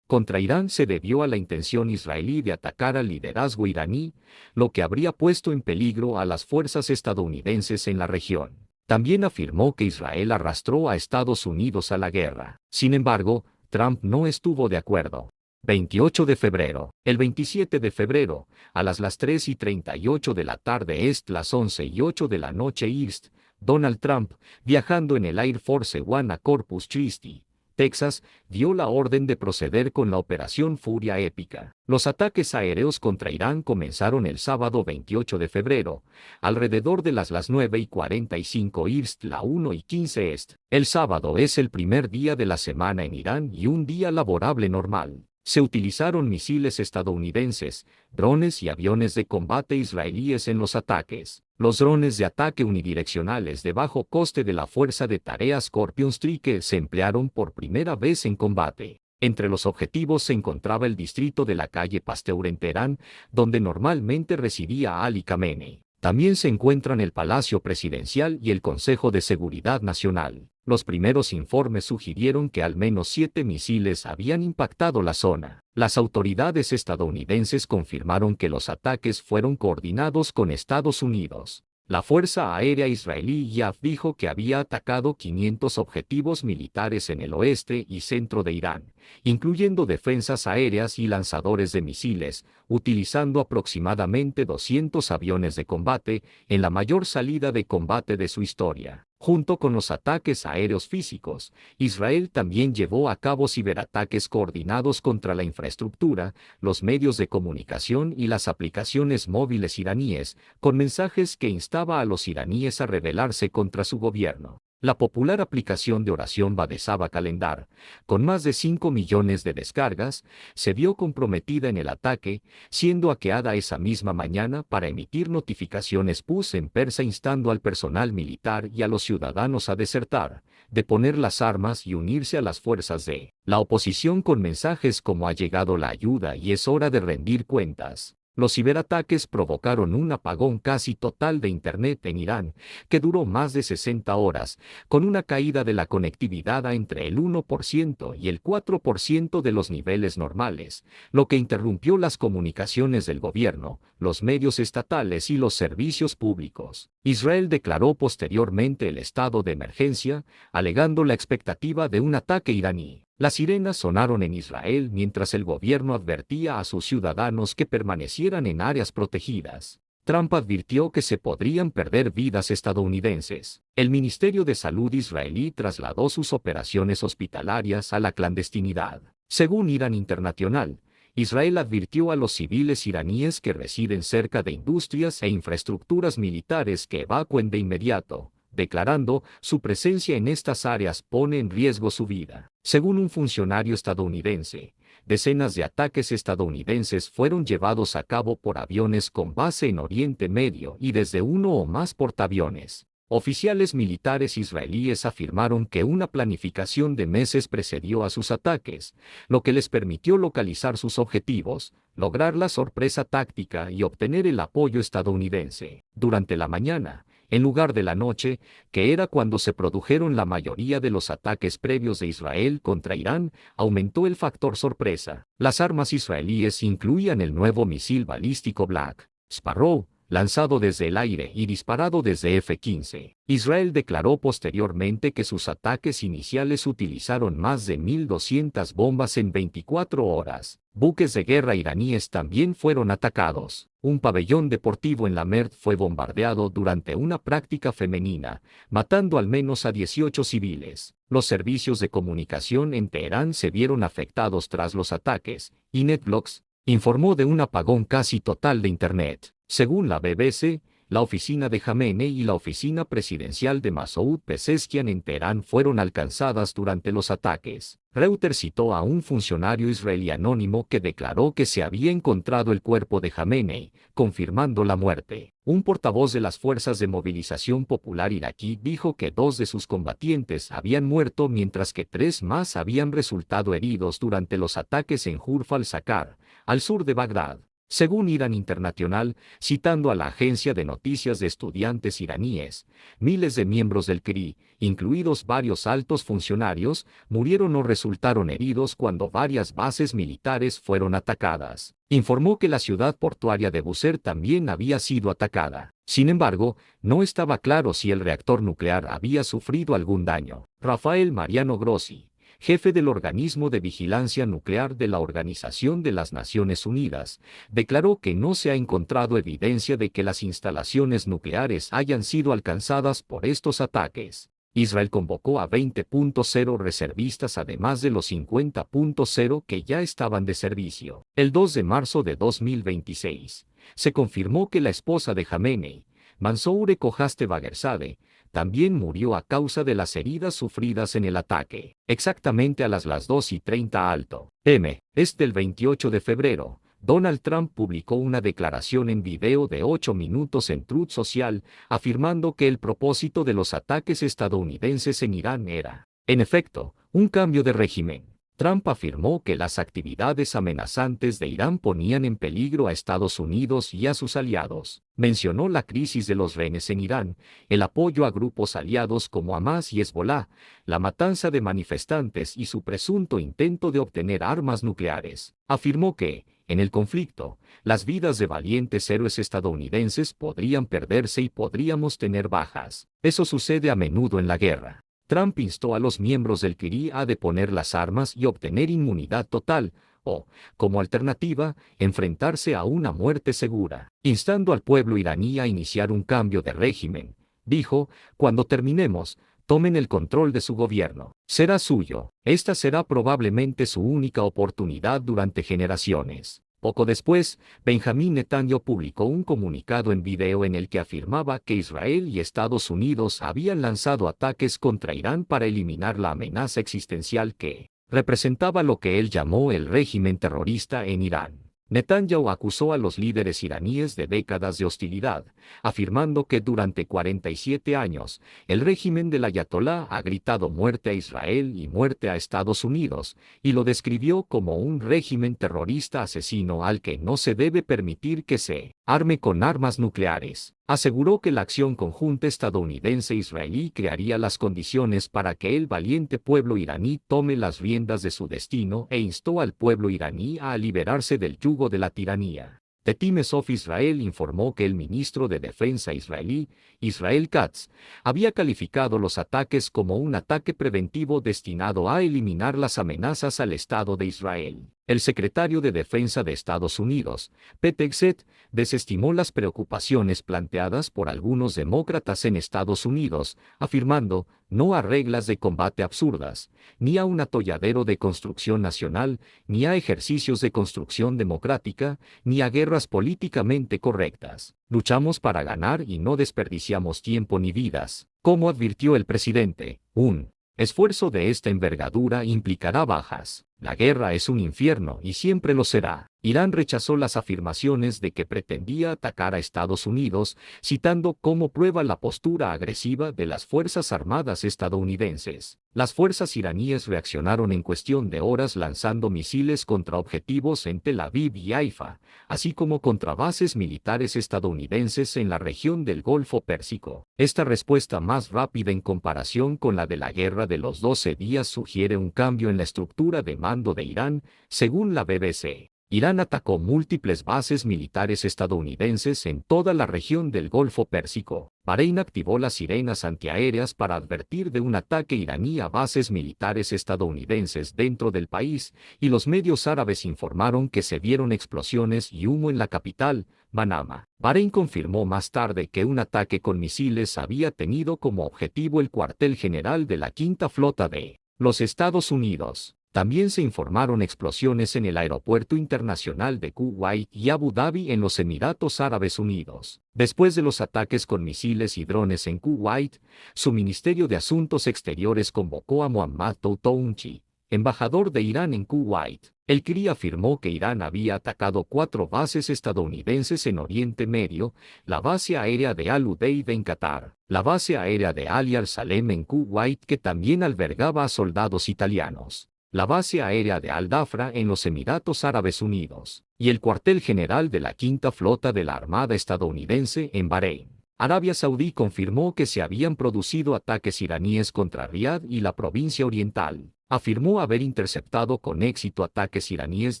contra Irán se debió a la intención israelí de atacar al liderazgo iraní, lo que habría puesto en peligro a las fuerzas estadounidenses en la región. También afirmó que Israel arrastró a Estados Unidos a la guerra. Sin embargo, Trump no estuvo de acuerdo. 28 de febrero. El 27 de febrero, a las 3:38 de la tarde las 11:08 de la noche East, Donald Trump, viajando en el Air Force One a Corpus Christi, Texas, dio la orden de proceder con la Operación Furia Épica. Los ataques aéreos contra Irán comenzaron el sábado 28 de febrero, alrededor de las 9:45 East, la 1:15 Est. El sábado es el primer día de la semana en Irán y un día laborable normal. Se utilizaron misiles estadounidenses, drones y aviones de combate israelíes en los ataques. Los drones de ataque unidireccionales de bajo coste de la Fuerza de Tareas Scorpion Strike se emplearon por primera vez en combate. Entre los objetivos se encontraba el distrito de la calle Pasteur en Teherán, donde normalmente residía Ali Khamenei. También se encuentran el Palacio Presidencial y el Consejo de Seguridad Nacional. Los primeros informes sugirieron que al menos 7 misiles habían impactado la zona. Las autoridades estadounidenses confirmaron que los ataques fueron coordinados con Estados Unidos. La Fuerza Aérea Israelí IAF dijo que había atacado 500 objetivos militares en el oeste y centro de Irán, incluyendo defensas aéreas y lanzadores de misiles, utilizando aproximadamente 200 aviones de combate en la mayor salida de combate de su historia. Junto con los ataques aéreos físicos, Israel también llevó a cabo ciberataques coordinados contra la infraestructura, los medios de comunicación y las aplicaciones móviles iraníes, con mensajes que instaba a los iraníes a rebelarse contra su gobierno. La popular aplicación de oración Badesaba Calendar, con más de 5 millones de descargas, se vio comprometida en el ataque, siendo hackeada esa misma mañana para emitir notificaciones push en persa instando al personal militar y a los ciudadanos a desertar, deponer las armas y unirse a las fuerzas de la oposición con mensajes como ha llegado la ayuda y es hora de rendir cuentas. Los ciberataques provocaron un apagón casi total de Internet en Irán, que duró más de 60 horas, con una caída de la conectividad a entre el 1% y el 4% de los niveles normales, lo que interrumpió las comunicaciones del gobierno, los medios estatales y los servicios públicos. Israel declaró posteriormente el estado de emergencia, alegando la expectativa de un ataque iraní. Las sirenas sonaron en Israel mientras el gobierno advertía a sus ciudadanos que permanecieran en áreas protegidas. Trump advirtió que se podrían perder vidas estadounidenses. El Ministerio de Salud israelí trasladó sus operaciones hospitalarias a la clandestinidad. Según Irán Internacional, Israel advirtió a los civiles iraníes que residen cerca de industrias e infraestructuras militares que evacúen de inmediato, declarando, su presencia en estas áreas pone en riesgo su vida. Según un funcionario estadounidense, decenas de ataques estadounidenses fueron llevados a cabo por aviones con base en Oriente Medio y desde uno o más portaaviones. Oficiales militares israelíes afirmaron que una planificación de meses precedió a sus ataques, lo que les permitió localizar sus objetivos, lograr la sorpresa táctica y obtener el apoyo estadounidense. Durante la mañana, en lugar de la noche, que era cuando se produjeron la mayoría de los ataques previos de Israel contra Irán, aumentó el factor sorpresa. Las armas israelíes incluían el nuevo misil balístico Black Sparrow, lanzado desde el aire y disparado desde F-15. Israel declaró posteriormente que sus ataques iniciales utilizaron más de 1.200 bombas en 24 horas. Buques de guerra iraníes también fueron atacados. Un pabellón deportivo en la Merd fue bombardeado durante una práctica femenina, matando al menos a 18 civiles. Los servicios de comunicación en Teherán se vieron afectados tras los ataques, y NetBlocks informó de un apagón casi total de Internet. Según la BBC, la oficina de Jamenei y la oficina presidencial de Masoud Pezeshkian en Teherán fueron alcanzadas durante los ataques. Reuters citó a un funcionario israelí anónimo que declaró que se había encontrado el cuerpo de Jamenei, confirmando la muerte. Un portavoz de las Fuerzas de Movilización Popular iraquí dijo que 2 de sus combatientes habían muerto mientras que 3 más habían resultado heridos durante los ataques en Jurf al-Sakar, al sur de Bagdad. Según Irán Internacional, citando a la agencia de noticias de estudiantes iraníes, miles de miembros del CRI, incluidos varios altos funcionarios, murieron o resultaron heridos cuando varias bases militares fueron atacadas. Informó que la ciudad portuaria de Bushehr también había sido atacada. Sin embargo, no estaba claro si el reactor nuclear había sufrido algún daño. Rafael Mariano Grossi, jefe del Organismo de Vigilancia Nuclear de la Organización de las Naciones Unidas, declaró que no se ha encontrado evidencia de que las instalaciones nucleares hayan sido alcanzadas por estos ataques. Israel convocó a 20.0 reservistas además de los 50.0 que ya estaban de servicio. El 2 de marzo de 2026, se confirmó que la esposa de Jamenei, Mansour Khojaste-Bagherzadeh, también murió a causa de las heridas sufridas en el ataque. Exactamente a las 2:30 alto. Del 28 de febrero, Donald Trump publicó una declaración en video de 8 minutos en Truth Social, afirmando que el propósito de los ataques estadounidenses en Irán era, en efecto, un cambio de régimen. Trump afirmó que las actividades amenazantes de Irán ponían en peligro a Estados Unidos y a sus aliados. Mencionó la crisis de los rehenes en Irán, el apoyo a grupos aliados como Hamas y Hezbollah, la matanza de manifestantes y su presunto intento de obtener armas nucleares. Afirmó que, en el conflicto, las vidas de valientes héroes estadounidenses podrían perderse y podríamos tener bajas. Eso sucede a menudo en la guerra. Trump instó a los miembros del CRI a deponer las armas y obtener inmunidad total, o, como alternativa, enfrentarse a una muerte segura. Instando al pueblo iraní a iniciar un cambio de régimen, dijo, cuando terminemos, tomen el control de su gobierno. Será suyo. Esta será probablemente su única oportunidad durante generaciones. Poco después, Benjamin Netanyahu publicó un comunicado en video en el que afirmaba que Israel y Estados Unidos habían lanzado ataques contra Irán para eliminar la amenaza existencial que representaba lo que él llamó el régimen terrorista en Irán. Netanyahu acusó a los líderes iraníes de décadas de hostilidad, afirmando que durante 47 años, el régimen del ayatolá ha gritado muerte a Israel y muerte a Estados Unidos, y lo describió como un régimen terrorista asesino al que no se debe permitir que se arme con armas nucleares. Aseguró que la acción conjunta estadounidense-israelí crearía las condiciones para que el valiente pueblo iraní tome las riendas de su destino e instó al pueblo iraní a liberarse del yugo de la tiranía. The Times of Israel informó que el ministro de Defensa israelí, Israel Katz, había calificado los ataques como un ataque preventivo destinado a eliminar las amenazas al Estado de Israel. El secretario de Defensa de Estados Unidos, Pete Hegseth, desestimó las preocupaciones planteadas por algunos demócratas en Estados Unidos, afirmando, no a reglas de combate absurdas, ni a un atolladero de construcción nacional, ni a ejercicios de construcción democrática, ni a guerras políticamente correctas. Luchamos para ganar y no desperdiciamos tiempo ni vidas. Como advirtió el presidente, un esfuerzo de esta envergadura implicará bajas. La guerra es un infierno y siempre lo será. Irán rechazó las afirmaciones de que pretendía atacar a Estados Unidos, citando como prueba la postura agresiva de las Fuerzas Armadas estadounidenses. Las fuerzas iraníes reaccionaron en cuestión de horas lanzando misiles contra objetivos en Tel Aviv y Haifa, así como contra bases militares estadounidenses en la región del Golfo Pérsico. Esta respuesta más rápida en comparación con la de la Guerra de los 12 días sugiere un cambio en la estructura de mando de Irán, según la BBC. Irán atacó múltiples bases militares estadounidenses en toda la región del Golfo Pérsico. Bahrein activó las sirenas antiaéreas para advertir de un ataque iraní a bases militares estadounidenses dentro del país, y los medios árabes informaron que se vieron explosiones y humo en la capital, Manama. Bahrein confirmó más tarde que un ataque con misiles había tenido como objetivo el cuartel general de la Quinta Flota de los Estados Unidos. También se informaron explosiones en el Aeropuerto Internacional de Kuwait y Abu Dhabi en los Emiratos Árabes Unidos. Después de los ataques con misiles y drones en Kuwait, su Ministerio de Asuntos Exteriores convocó a Mohammad Toutounchi, embajador de Irán en Kuwait. El CRI afirmó que Irán había atacado 4 bases estadounidenses en Oriente Medio, la base aérea de Al Udeid en Qatar, la base aérea de Ali al-Salem en Kuwait que también albergaba a soldados italianos, la base aérea de Al-Dhafra en los Emiratos Árabes Unidos, y el cuartel general de la Quinta Flota de la Armada estadounidense en Bahrein. Arabia Saudí confirmó que se habían producido ataques iraníes contra Riad y la provincia oriental. Afirmó haber interceptado con éxito ataques iraníes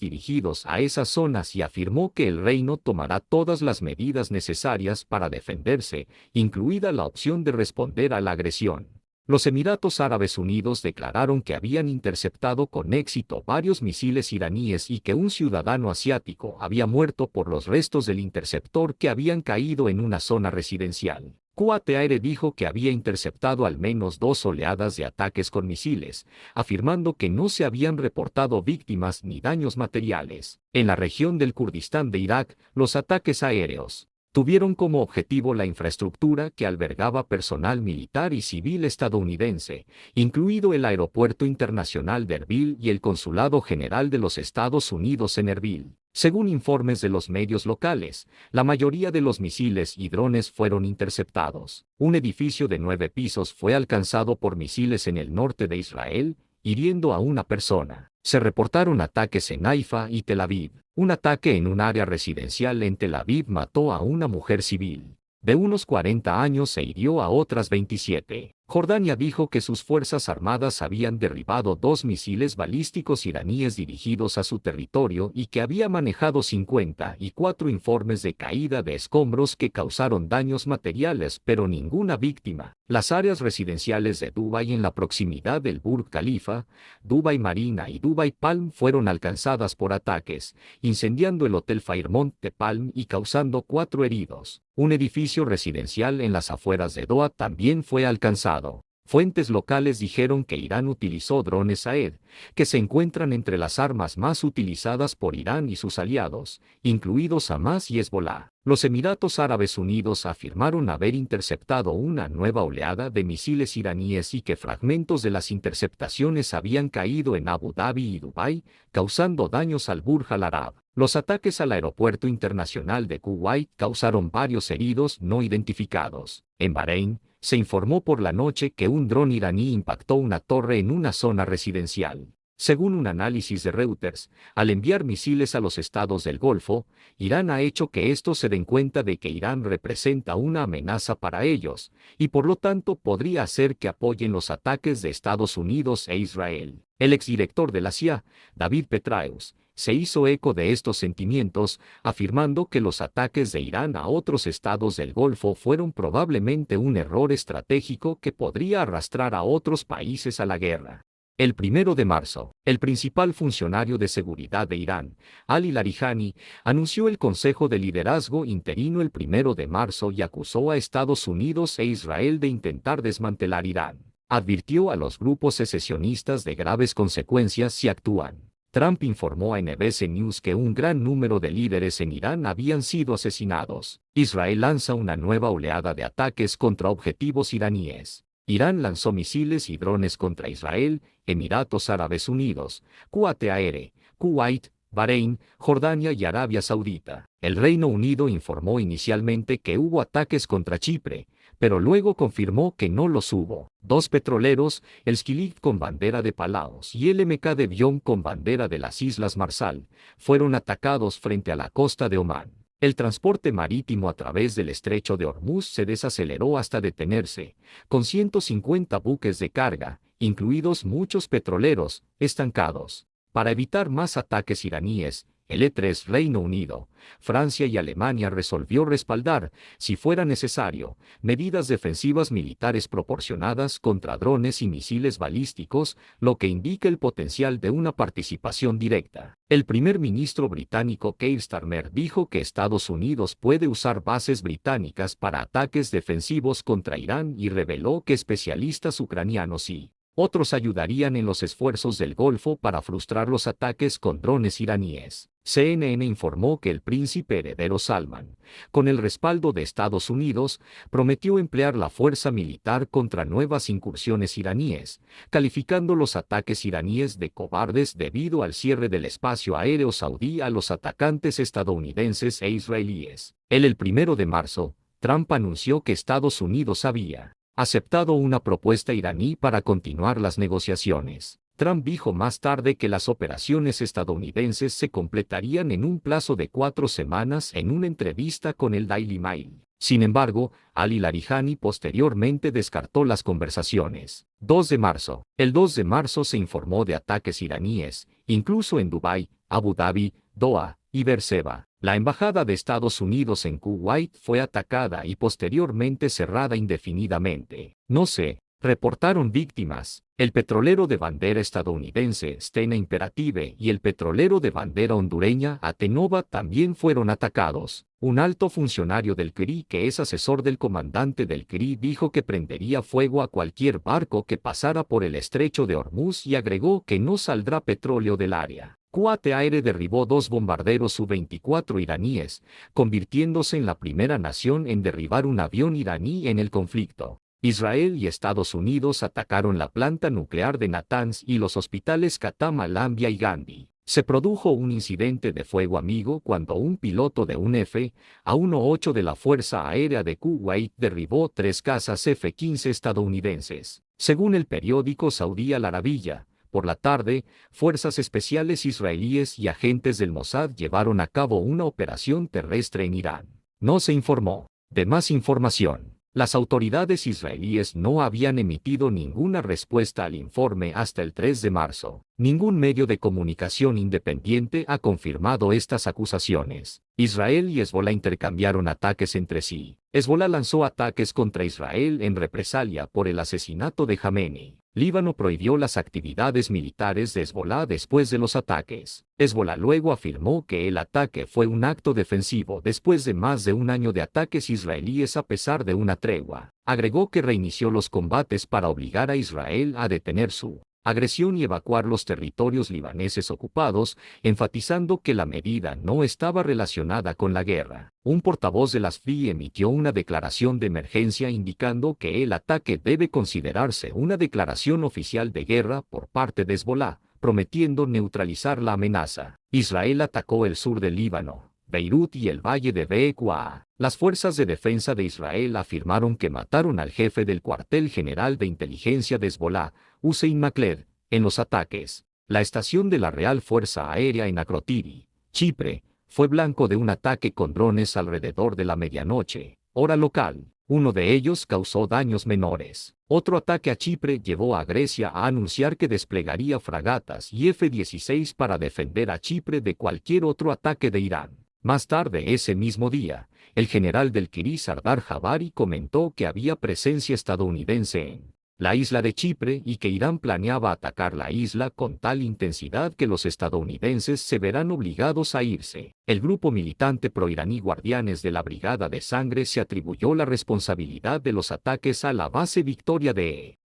dirigidos a esas zonas y afirmó que el reino tomará todas las medidas necesarias para defenderse, incluida la opción de responder a la agresión. Los Emiratos Árabes Unidos declararon que habían interceptado con éxito varios misiles iraníes y que un ciudadano asiático había muerto por los restos del interceptor que habían caído en una zona residencial. Kuwait Air dijo que había interceptado al menos 2 oleadas de ataques con misiles, afirmando que no se habían reportado víctimas ni daños materiales. En la región del Kurdistán de Irak, los ataques aéreos tuvieron como objetivo la infraestructura que albergaba personal militar y civil estadounidense, incluido el Aeropuerto Internacional de Erbil y el Consulado General de los Estados Unidos en Erbil. Según informes de los medios locales, la mayoría de los misiles y drones fueron interceptados. Un edificio de 9 pisos fue alcanzado por misiles en el norte de Israel, hiriendo a una persona. Se reportaron ataques en Haifa y Tel Aviv. Un ataque en un área residencial en Tel Aviv mató a una mujer civil de unos 40 años e hirió a otras 27. Jordania dijo que sus fuerzas armadas habían derribado 2 misiles balísticos iraníes dirigidos a su territorio y que había manejado 54 informes de caída de escombros que causaron daños materiales pero ninguna víctima. Las áreas residenciales de Dubái en la proximidad del Burj Khalifa, Dubai Marina y Dubai Palm fueron alcanzadas por ataques, incendiando el Hotel Fairmont de Palm y causando 4 heridos. Un edificio residencial en las afueras de Doha también fue alcanzado. Fuentes locales dijeron que Irán utilizó drones AED, que se encuentran entre las armas más utilizadas por Irán y sus aliados, incluidos Hamas y Hezbollah. Los Emiratos Árabes Unidos afirmaron haber interceptado una nueva oleada de misiles iraníes y que fragmentos de las interceptaciones habían caído en Abu Dhabi y Dubái, causando daños al Burj Al Arab. Los ataques al Aeropuerto Internacional de Kuwait causaron varios heridos no identificados. En Bahrein, se informó por la noche que un dron iraní impactó una torre en una zona residencial. Según un análisis de Reuters, al enviar misiles a los estados del Golfo, Irán ha hecho que estos se den cuenta de que Irán representa una amenaza para ellos, y por lo tanto podría hacer que apoyen los ataques de Estados Unidos e Israel. El exdirector de la CIA, David Petraeus, se hizo eco de estos sentimientos, afirmando que los ataques de Irán a otros estados del Golfo fueron probablemente un error estratégico que podría arrastrar a otros países a la guerra. El 1 de marzo, el principal funcionario de seguridad de Irán, Ali Larijani, anunció el Consejo de Liderazgo Interino el 1 de marzo y acusó a Estados Unidos e Israel de intentar desmantelar Irán. Advirtió a los grupos secesionistas de graves consecuencias si actúan. Trump informó a NBC News que un gran número de líderes en Irán habían sido asesinados. Israel lanza una nueva oleada de ataques contra objetivos iraníes. Irán lanzó misiles y drones contra Israel, Emiratos Árabes Unidos, Qatar, Kuwait, Bahrein, Jordania y Arabia Saudita. El Reino Unido informó inicialmente que hubo ataques contra Chipre, pero luego confirmó que no los hubo. Dos petroleros, el Skillet con bandera de Palaos y el MK de Bion con bandera de las Islas Marshall, fueron atacados frente a la costa de Omán. El transporte marítimo a través del estrecho de Hormuz se desaceleró hasta detenerse, con 150 buques de carga, incluidos muchos petroleros, estancados. Para evitar más ataques iraníes, el E3 Reino Unido, Francia y Alemania resolvió respaldar, si fuera necesario, medidas defensivas militares proporcionadas contra drones y misiles balísticos, lo que indica el potencial de una participación directa. El primer ministro británico Keir Starmer dijo que Estados Unidos puede usar bases británicas para ataques defensivos contra Irán y reveló que especialistas ucranianos y otros ayudarían en los esfuerzos del Golfo para frustrar los ataques con drones iraníes. CNN informó que el príncipe heredero Salman, con el respaldo de Estados Unidos, prometió emplear la fuerza militar contra nuevas incursiones iraníes, calificando los ataques iraníes de cobardes debido al cierre del espacio aéreo saudí a los atacantes estadounidenses e israelíes. El 1 de marzo, Trump anunció que Estados Unidos había aceptado una propuesta iraní para continuar las negociaciones. Trump dijo más tarde que las operaciones estadounidenses se completarían en un plazo de 4 semanas en una entrevista con el Daily Mail. Sin embargo, Ali Larijani posteriormente descartó las conversaciones. 2 de marzo. El 2 de marzo se informó de ataques iraníes, incluso en Dubái, Abu Dhabi, Doha y Beerseba. La embajada de Estados Unidos en Kuwait fue atacada y posteriormente cerrada indefinidamente. No se reportaron víctimas. El petrolero de bandera estadounidense Stena Imperative y el petrolero de bandera hondureña Atenova también fueron atacados. Un alto funcionario del CRI que es asesor del comandante del CRI dijo que prendería fuego a cualquier barco que pasara por el estrecho de Hormuz y agregó que no saldrá petróleo del área. Qatar derribó 2 bombarderos Su-24 iraníes, convirtiéndose en la primera nación en derribar un avión iraní en el conflicto. Israel y Estados Unidos atacaron la planta nuclear de Natanz y los hospitales Qatam Al-Anbiya y Gandhi. Se produjo un incidente de fuego amigo cuando un piloto de un F-108 de la Fuerza Aérea de Kuwait derribó 3 cazas F-15 estadounidenses. Según el periódico saudí Al Arabiya, por la tarde, fuerzas especiales israelíes y agentes del Mossad llevaron a cabo una operación terrestre en Irán. No se informó de más información. Las autoridades israelíes no habían emitido ninguna respuesta al informe hasta el 3 de marzo. Ningún medio de comunicación independiente ha confirmado estas acusaciones. Israel y Hezbolá intercambiaron ataques entre sí. Hezbolá lanzó ataques contra Israel en represalia por el asesinato de Jamenei. Líbano prohibió las actividades militares de Hezbolá después de los ataques. Hezbolá luego afirmó que el ataque fue un acto defensivo después de más de un año de ataques israelíes a pesar de una tregua. Agregó que reinició los combates para obligar a Israel a detener su agresión y evacuar los territorios libaneses ocupados, enfatizando que la medida no estaba relacionada con la guerra. Un portavoz de las FI emitió una declaración de emergencia indicando que el ataque debe considerarse una declaración oficial de guerra por parte de Hezbolá, prometiendo neutralizar la amenaza. Israel atacó el sur del Líbano, Beirut y el valle de Bekaa. Las fuerzas de defensa de Israel afirmaron que mataron al jefe del cuartel general de inteligencia de Hezbolá, Hussein Makled, en los ataques. La estación de la Real Fuerza Aérea en Akrotiri, Chipre, fue blanco de un ataque con drones alrededor de la medianoche, hora local. Uno de ellos causó daños menores. Otro ataque a Chipre llevó a Grecia a anunciar que desplegaría fragatas y F-16 para defender a Chipre de cualquier otro ataque de Irán. Más tarde ese mismo día, el general del CRI Sardar Jabari comentó que había presencia estadounidense en la isla de Chipre y que Irán planeaba atacar la isla con tal intensidad que los estadounidenses se verán obligados a irse. El grupo militante proiraní Guardianes de la Brigada de Sangre se atribuyó la responsabilidad de los ataques a la base Victoria de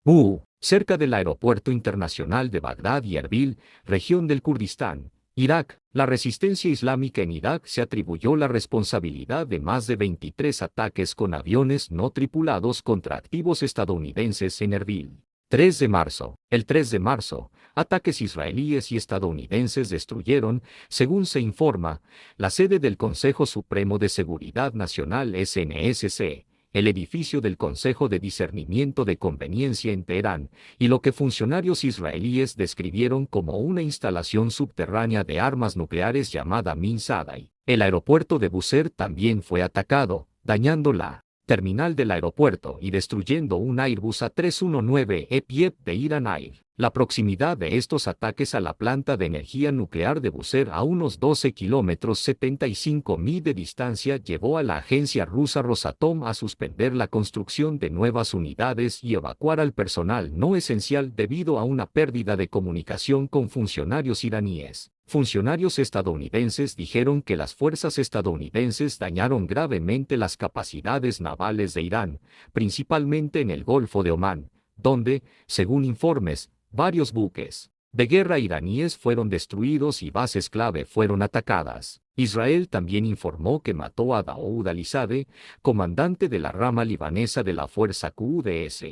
cerca del aeropuerto internacional de Bagdad y Erbil, región del Kurdistán, Irak. La resistencia islámica en Irak se atribuyó la responsabilidad de más de 23 ataques con aviones no tripulados contra activos estadounidenses en Erbil. 3 de marzo. El 3 de marzo, ataques israelíes y estadounidenses destruyeron, según se informa, la sede del Consejo Supremo de Seguridad Nacional SNSC, el edificio del Consejo de Discernimiento de Conveniencia en Teherán, y lo que funcionarios israelíes describieron como una instalación subterránea de armas nucleares llamada Min Sadai. El aeropuerto de Bushehr también fue atacado, dañando la terminal del aeropuerto y destruyendo un Airbus A319 EPIEP de Iran Air. La proximidad de estos ataques a la planta de energía nuclear de Bushehr a unos 12 kilómetros 75 mi de distancia llevó a la agencia rusa Rosatom a suspender la construcción de nuevas unidades y evacuar al personal no esencial debido a una pérdida de comunicación con funcionarios iraníes. Funcionarios estadounidenses dijeron que las fuerzas estadounidenses dañaron gravemente las capacidades navales de Irán, principalmente en el Golfo de Omán, donde, según informes, varios buques de guerra iraníes fueron destruidos y bases clave fueron atacadas. Israel también informó que mató a Daoud al-Izadeh, comandante de la rama libanesa de la fuerza Quds,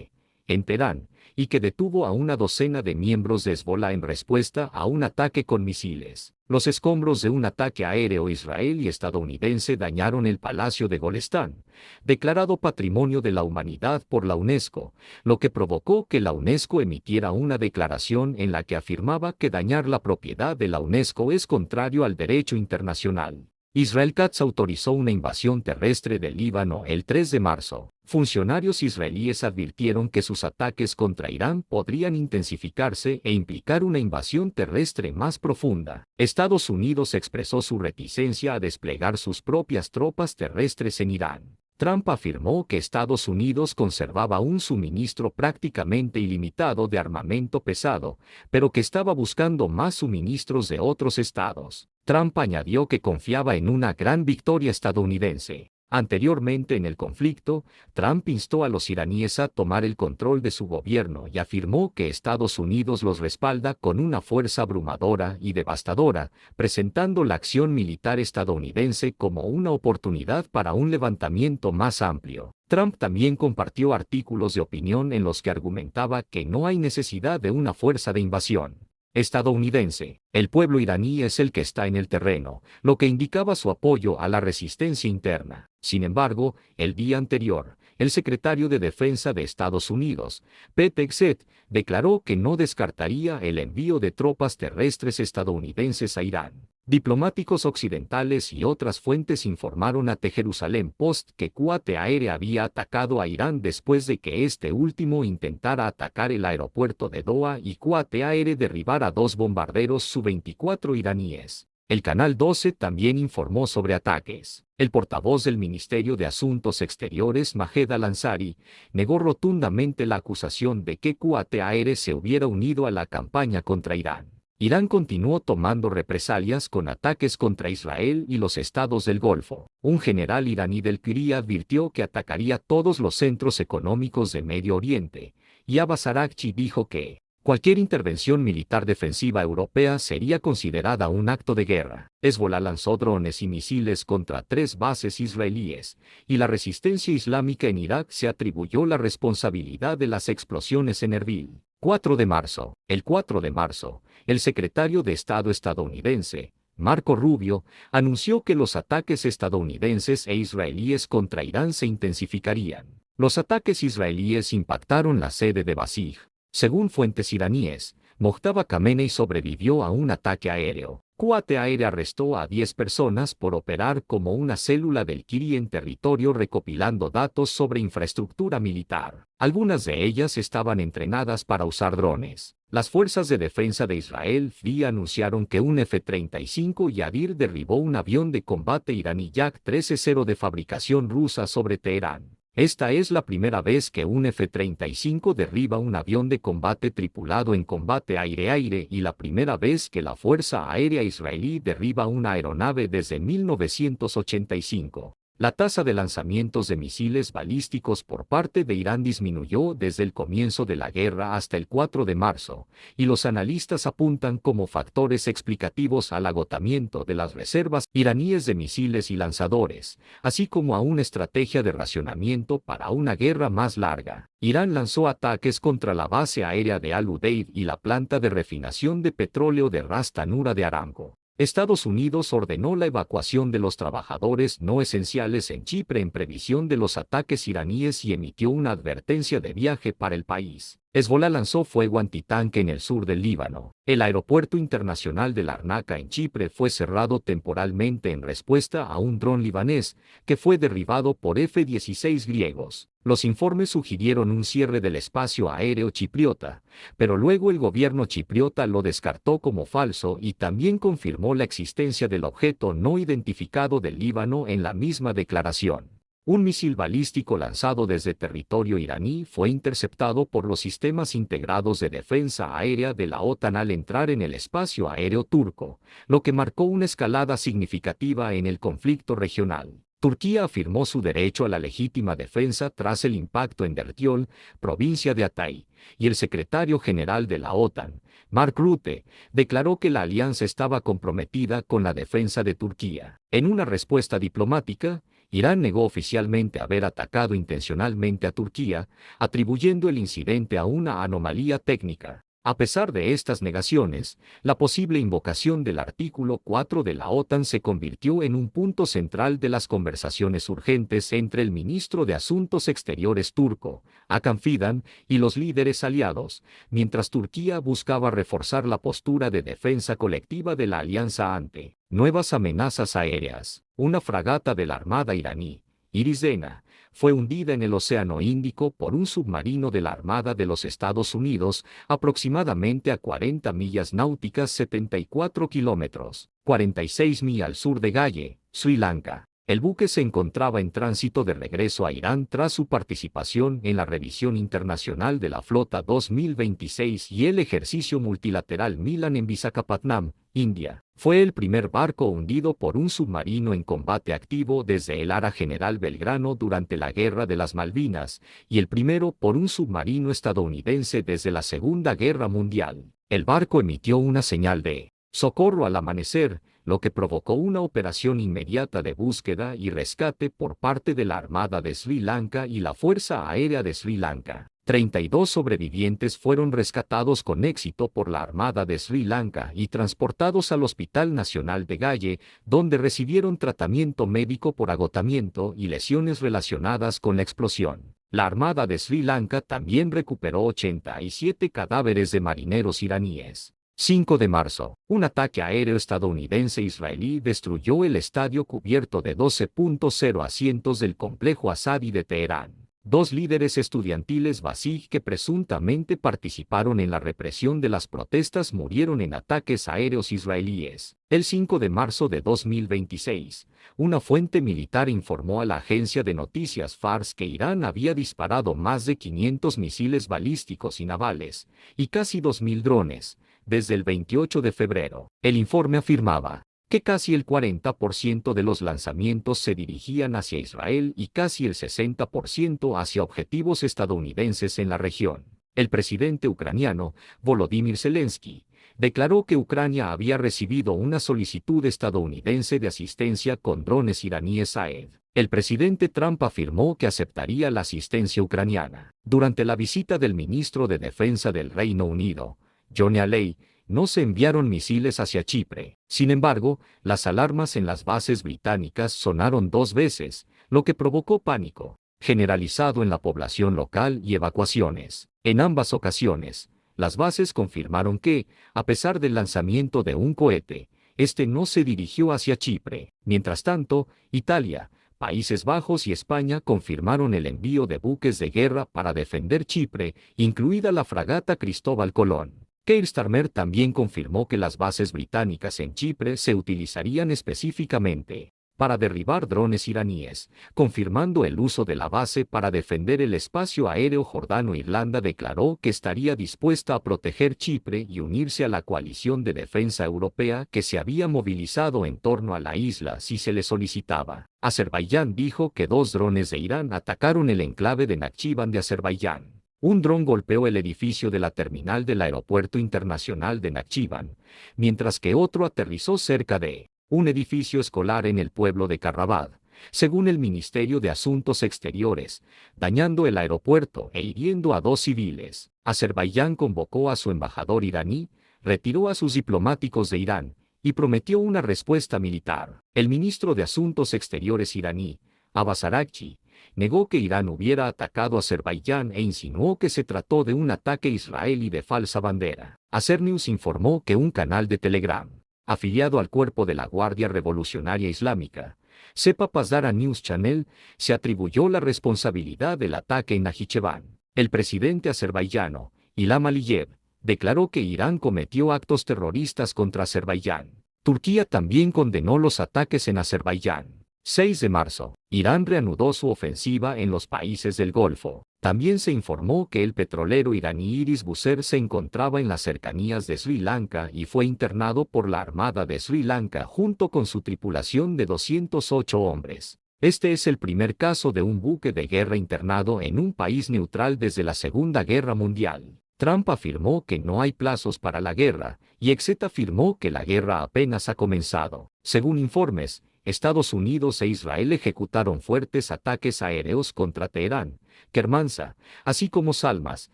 en Teherán, y que detuvo a una docena de miembros de Hezbollah en respuesta a un ataque con misiles. Los escombros de un ataque aéreo israelí y estadounidense dañaron el Palacio de Golestán, declarado Patrimonio de la Humanidad por la UNESCO, lo que provocó que la UNESCO emitiera una declaración en la que afirmaba que dañar la propiedad de la UNESCO es contrario al derecho internacional. Israel Katz autorizó una invasión terrestre del Líbano el 3 de marzo. Funcionarios israelíes advirtieron que sus ataques contra Irán podrían intensificarse e implicar una invasión terrestre más profunda. Estados Unidos expresó su reticencia a desplegar sus propias tropas terrestres en Irán. Trump afirmó que Estados Unidos conservaba un suministro prácticamente ilimitado de armamento pesado, pero que estaba buscando más suministros de otros estados. Trump añadió que confiaba en una gran victoria estadounidense. Anteriormente en el conflicto, Trump instó a los iraníes a tomar el control de su gobierno y afirmó que Estados Unidos los respalda con una fuerza abrumadora y devastadora, presentando la acción militar estadounidense como una oportunidad para un levantamiento más amplio. Trump también compartió artículos de opinión en los que argumentaba que no hay necesidad de una fuerza de invasión estadounidense. El pueblo iraní es el que está en el terreno, lo que indicaba su apoyo a la resistencia interna. Sin embargo, el día anterior, el secretario de Defensa de Estados Unidos, Pete Hegseth, declaró que no descartaría el envío de tropas terrestres estadounidenses a Irán. Diplomáticos occidentales y otras fuentes informaron a The Jerusalem Post que Kuwait Air había atacado a Irán después de que este último intentara atacar el aeropuerto de Doha y Kuwait Air derribara 2 bombarderos Su-24 iraníes. El Canal 12 también informó sobre ataques. El portavoz del Ministerio de Asuntos Exteriores, Majed Al-Ansari, negó rotundamente la acusación de que Kuwait Air se hubiera unido a la campaña contra Irán. Irán continuó tomando represalias con ataques contra Israel y los estados del Golfo. Un general iraní del Quria advirtió que atacaría todos los centros económicos de Medio Oriente, y Abbas Araghchi dijo que cualquier intervención militar defensiva europea sería considerada un acto de guerra. Hezbollah lanzó drones y misiles contra 3 bases israelíes, y la resistencia islámica en Irak se atribuyó la responsabilidad de las explosiones en Erbil. 4 de marzo. El 4 de marzo, el secretario de Estado estadounidense, Marco Rubio, anunció que los ataques estadounidenses e israelíes contra Irán se intensificarían. Los ataques israelíes impactaron la sede de Basij. Según fuentes iraníes, Mojtaba Khamenei sobrevivió a un ataque aéreo. Kuwait Air arrestó a 10 personas por operar como una célula del Quiri en territorio recopilando datos sobre infraestructura militar. Algunas de ellas estaban entrenadas para usar drones. Las fuerzas de defensa de Israel FDI anunciaron que un F-35 Yadir derribó un avión de combate iraní Yak-13-0 de fabricación rusa sobre Teherán. Esta es la primera vez que un F-35 derriba un avión de combate tripulado en combate aire-aire y la primera vez que la Fuerza Aérea Israelí derriba una aeronave desde 1985. La tasa de lanzamientos de misiles balísticos por parte de Irán disminuyó desde el comienzo de la guerra hasta el 4 de marzo, y los analistas apuntan como factores explicativos al agotamiento de las reservas iraníes de misiles y lanzadores, así como a una estrategia de racionamiento para una guerra más larga. Irán lanzó ataques contra la base aérea de Al-Udeid y la planta de refinación de petróleo de Ras Tanura de Aramco. Estados Unidos ordenó la evacuación de los trabajadores no esenciales en Chipre en previsión de los ataques iraníes y emitió una advertencia de viaje para el país. Hezbolá lanzó fuego antitanque en el sur del Líbano. El aeropuerto internacional de Larnaca en Chipre fue cerrado temporalmente en respuesta a un dron libanés que fue derribado por F-16 griegos. Los informes sugirieron un cierre del espacio aéreo chipriota, pero luego el gobierno chipriota lo descartó como falso y también confirmó la existencia del objeto no identificado del Líbano en la misma declaración. Un misil balístico lanzado desde territorio iraní fue interceptado por los sistemas integrados de defensa aérea de la OTAN al entrar en el espacio aéreo turco, lo que marcó una escalada significativa en el conflicto regional. Turquía afirmó su derecho a la legítima defensa tras el impacto en Dertiol, provincia de Hatay, y el secretario general de la OTAN, Mark Rutte, declaró que la alianza estaba comprometida con la defensa de Turquía. En una respuesta diplomática, Irán negó oficialmente haber atacado intencionalmente a Turquía, atribuyendo el incidente a una anomalía técnica. A pesar de estas negaciones, la posible invocación del artículo 4 de la OTAN se convirtió en un punto central de las conversaciones urgentes entre el ministro de Asuntos Exteriores turco, Hakan Fidan, y los líderes aliados, mientras Turquía buscaba reforzar la postura de defensa colectiva de la alianza ante nuevas amenazas aéreas. Una fragata de la Armada iraní, Iris Dena, fue hundida en el Océano Índico por un submarino de la Armada de los Estados Unidos, aproximadamente a 40 millas náuticas 74 kilómetros, 46 millas al sur de Galle, Sri Lanka. El buque se encontraba en tránsito de regreso a Irán tras su participación en la revisión internacional de la Flota 2026 y el ejercicio multilateral Milan en Visakhapatnam, India. Fue el primer barco hundido por un submarino en combate activo desde el Ara General Belgrano durante la Guerra de las Malvinas, y el primero por un submarino estadounidense desde la Segunda Guerra Mundial. El barco emitió una señal de socorro al amanecer, lo que provocó una operación inmediata de búsqueda y rescate por parte de la Armada de Sri Lanka y la Fuerza Aérea de Sri Lanka. 32 sobrevivientes fueron rescatados con éxito por la Armada de Sri Lanka y transportados al Hospital Nacional de Galle, donde recibieron tratamiento médico por agotamiento y lesiones relacionadas con la explosión. La Armada de Sri Lanka también recuperó 87 cadáveres de marineros iraníes. 5 de marzo, un ataque aéreo estadounidense-israelí destruyó el estadio cubierto de 12.0 asientos del complejo Azadi de Teherán. Dos líderes estudiantiles Basij que presuntamente participaron en la represión de las protestas murieron en ataques aéreos israelíes. El 5 de marzo de 2026, una fuente militar informó a la agencia de noticias Fars que Irán había disparado más de 500 misiles balísticos y navales, y casi 2.000 drones, desde el 28 de febrero. El informe afirmaba que casi el 40% de los lanzamientos se dirigían hacia Israel y casi el 60% hacia objetivos estadounidenses en la región. El presidente ucraniano, Volodymyr Zelensky, declaró que Ucrania había recibido una solicitud estadounidense de asistencia con drones iraníes Saed. El presidente Trump afirmó que aceptaría la asistencia ucraniana. Durante la visita del ministro de Defensa del Reino Unido, John Healey, no se enviaron misiles hacia Chipre. Sin embargo, las alarmas en las bases británicas sonaron 2 veces, lo que provocó pánico generalizado en la población local y evacuaciones. En ambas ocasiones, las bases confirmaron que, a pesar del lanzamiento de un cohete, este no se dirigió hacia Chipre. Mientras tanto, Italia, Países Bajos y España confirmaron el envío de buques de guerra para defender Chipre, incluida la fragata Cristóbal Colón. Keir Starmer también confirmó que las bases británicas en Chipre se utilizarían específicamente para derribar drones iraníes, confirmando el uso de la base para defender el espacio aéreo jordano. Irlanda declaró que estaría dispuesta a proteger Chipre y unirse a la coalición de defensa europea que se había movilizado en torno a la isla si se le solicitaba. Azerbaiyán dijo que 2 drones de Irán atacaron el enclave de Nakhchivan de Azerbaiyán. Un dron golpeó el edificio de la terminal del Aeropuerto Internacional de Nakhchivan, mientras que otro aterrizó cerca de un edificio escolar en el pueblo de Karabad, según el Ministerio de Asuntos Exteriores, dañando el aeropuerto e hiriendo a 2 civiles. Azerbaiyán convocó a su embajador iraní, retiró a sus diplomáticos de Irán y prometió una respuesta militar. El ministro de Asuntos Exteriores iraní, Abbas Araghchi, negó que Irán hubiera atacado a Azerbaiyán e insinuó que se trató de un ataque israelí de falsa bandera. Acernews informó que un canal de Telegram, afiliado al cuerpo de la Guardia Revolucionaria Islámica, Sepa Pasdara News Channel, se atribuyó la responsabilidad del ataque en Najicheván. El presidente azerbaiyano, Ilham Aliyev, declaró que Irán cometió actos terroristas contra Azerbaiyán. Turquía también condenó los ataques en Azerbaiyán. 6 de marzo, Irán reanudó su ofensiva en los países del Golfo. También se informó que el petrolero iraní Iris Buser se encontraba en las cercanías de Sri Lanka y fue internado por la Armada de Sri Lanka junto con su tripulación de 208 hombres. Este es el primer caso de un buque de guerra internado en un país neutral desde la Segunda Guerra Mundial. Trump afirmó que no hay plazos para la guerra, y Exet afirmó que la guerra apenas ha comenzado. Según informes, Estados Unidos e Israel ejecutaron fuertes ataques aéreos contra Teherán, Kermanshah, así como Salmas,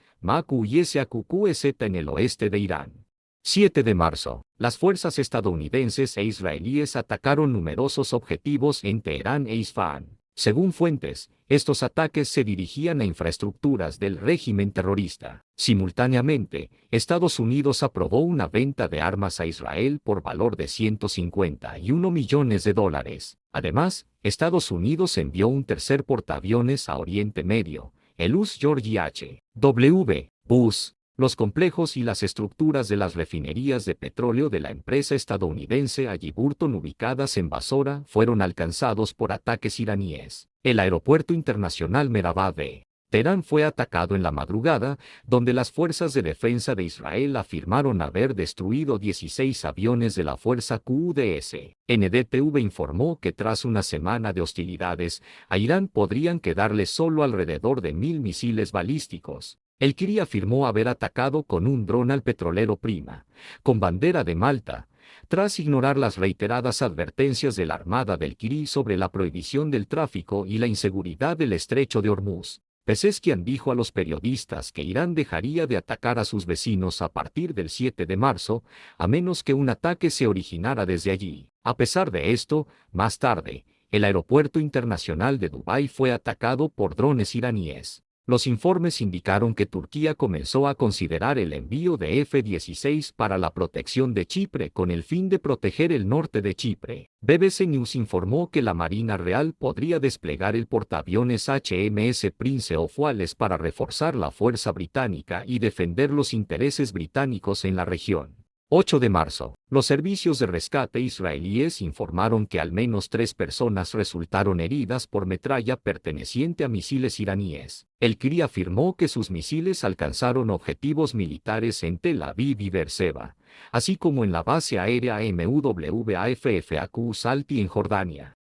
Maku y Saqqez en el oeste de Irán. 7 de marzo, las fuerzas estadounidenses e israelíes atacaron numerosos objetivos en Teherán e Isfahán. Según fuentes, estos ataques se dirigían a infraestructuras del régimen terrorista. Simultáneamente, Estados Unidos aprobó una venta de armas a Israel por valor de $151 millones. Además, Estados Unidos envió un tercer portaaviones a Oriente Medio, el US George H.W. Bush. Los complejos y las estructuras de las refinerías de petróleo de la empresa estadounidense Halliburton ubicadas en Basora fueron alcanzados por ataques iraníes. El aeropuerto internacional Mehrabad de Teherán fue atacado en la madrugada, donde las fuerzas de defensa de Israel afirmaron haber destruido 16 aviones de la fuerza Quds. NDTV informó que tras una semana de hostilidades, a Irán podrían quedarle solo alrededor de 1.000 misiles balísticos. El Kiri afirmó haber atacado con un dron al petrolero Prima, con bandera de Malta, tras ignorar las reiteradas advertencias de la Armada del Kiri sobre la prohibición del tráfico y la inseguridad del estrecho de Hormuz. Pezeshkian dijo a los periodistas que Irán dejaría de atacar a sus vecinos a partir del 7 de marzo, a menos que un ataque se originara desde allí. A pesar de esto, más tarde, el aeropuerto internacional de Dubái fue atacado por drones iraníes. Los informes indicaron que Turquía comenzó a considerar el envío de F-16 para la protección de Chipre con el fin de proteger el norte de Chipre. BBC News informó que la Marina Real podría desplegar el portaaviones HMS Prince of Wales para reforzar la fuerza británica y defender los intereses británicos en la región. 8 de marzo, los servicios de rescate israelíes informaron que al menos 3 personas resultaron heridas por metralla perteneciente a misiles iraníes. El Kiri afirmó que sus misiles alcanzaron objetivos militares en Tel Aviv y Beerseba, así como en la base aérea MWAFFAQ Salti en Jordania.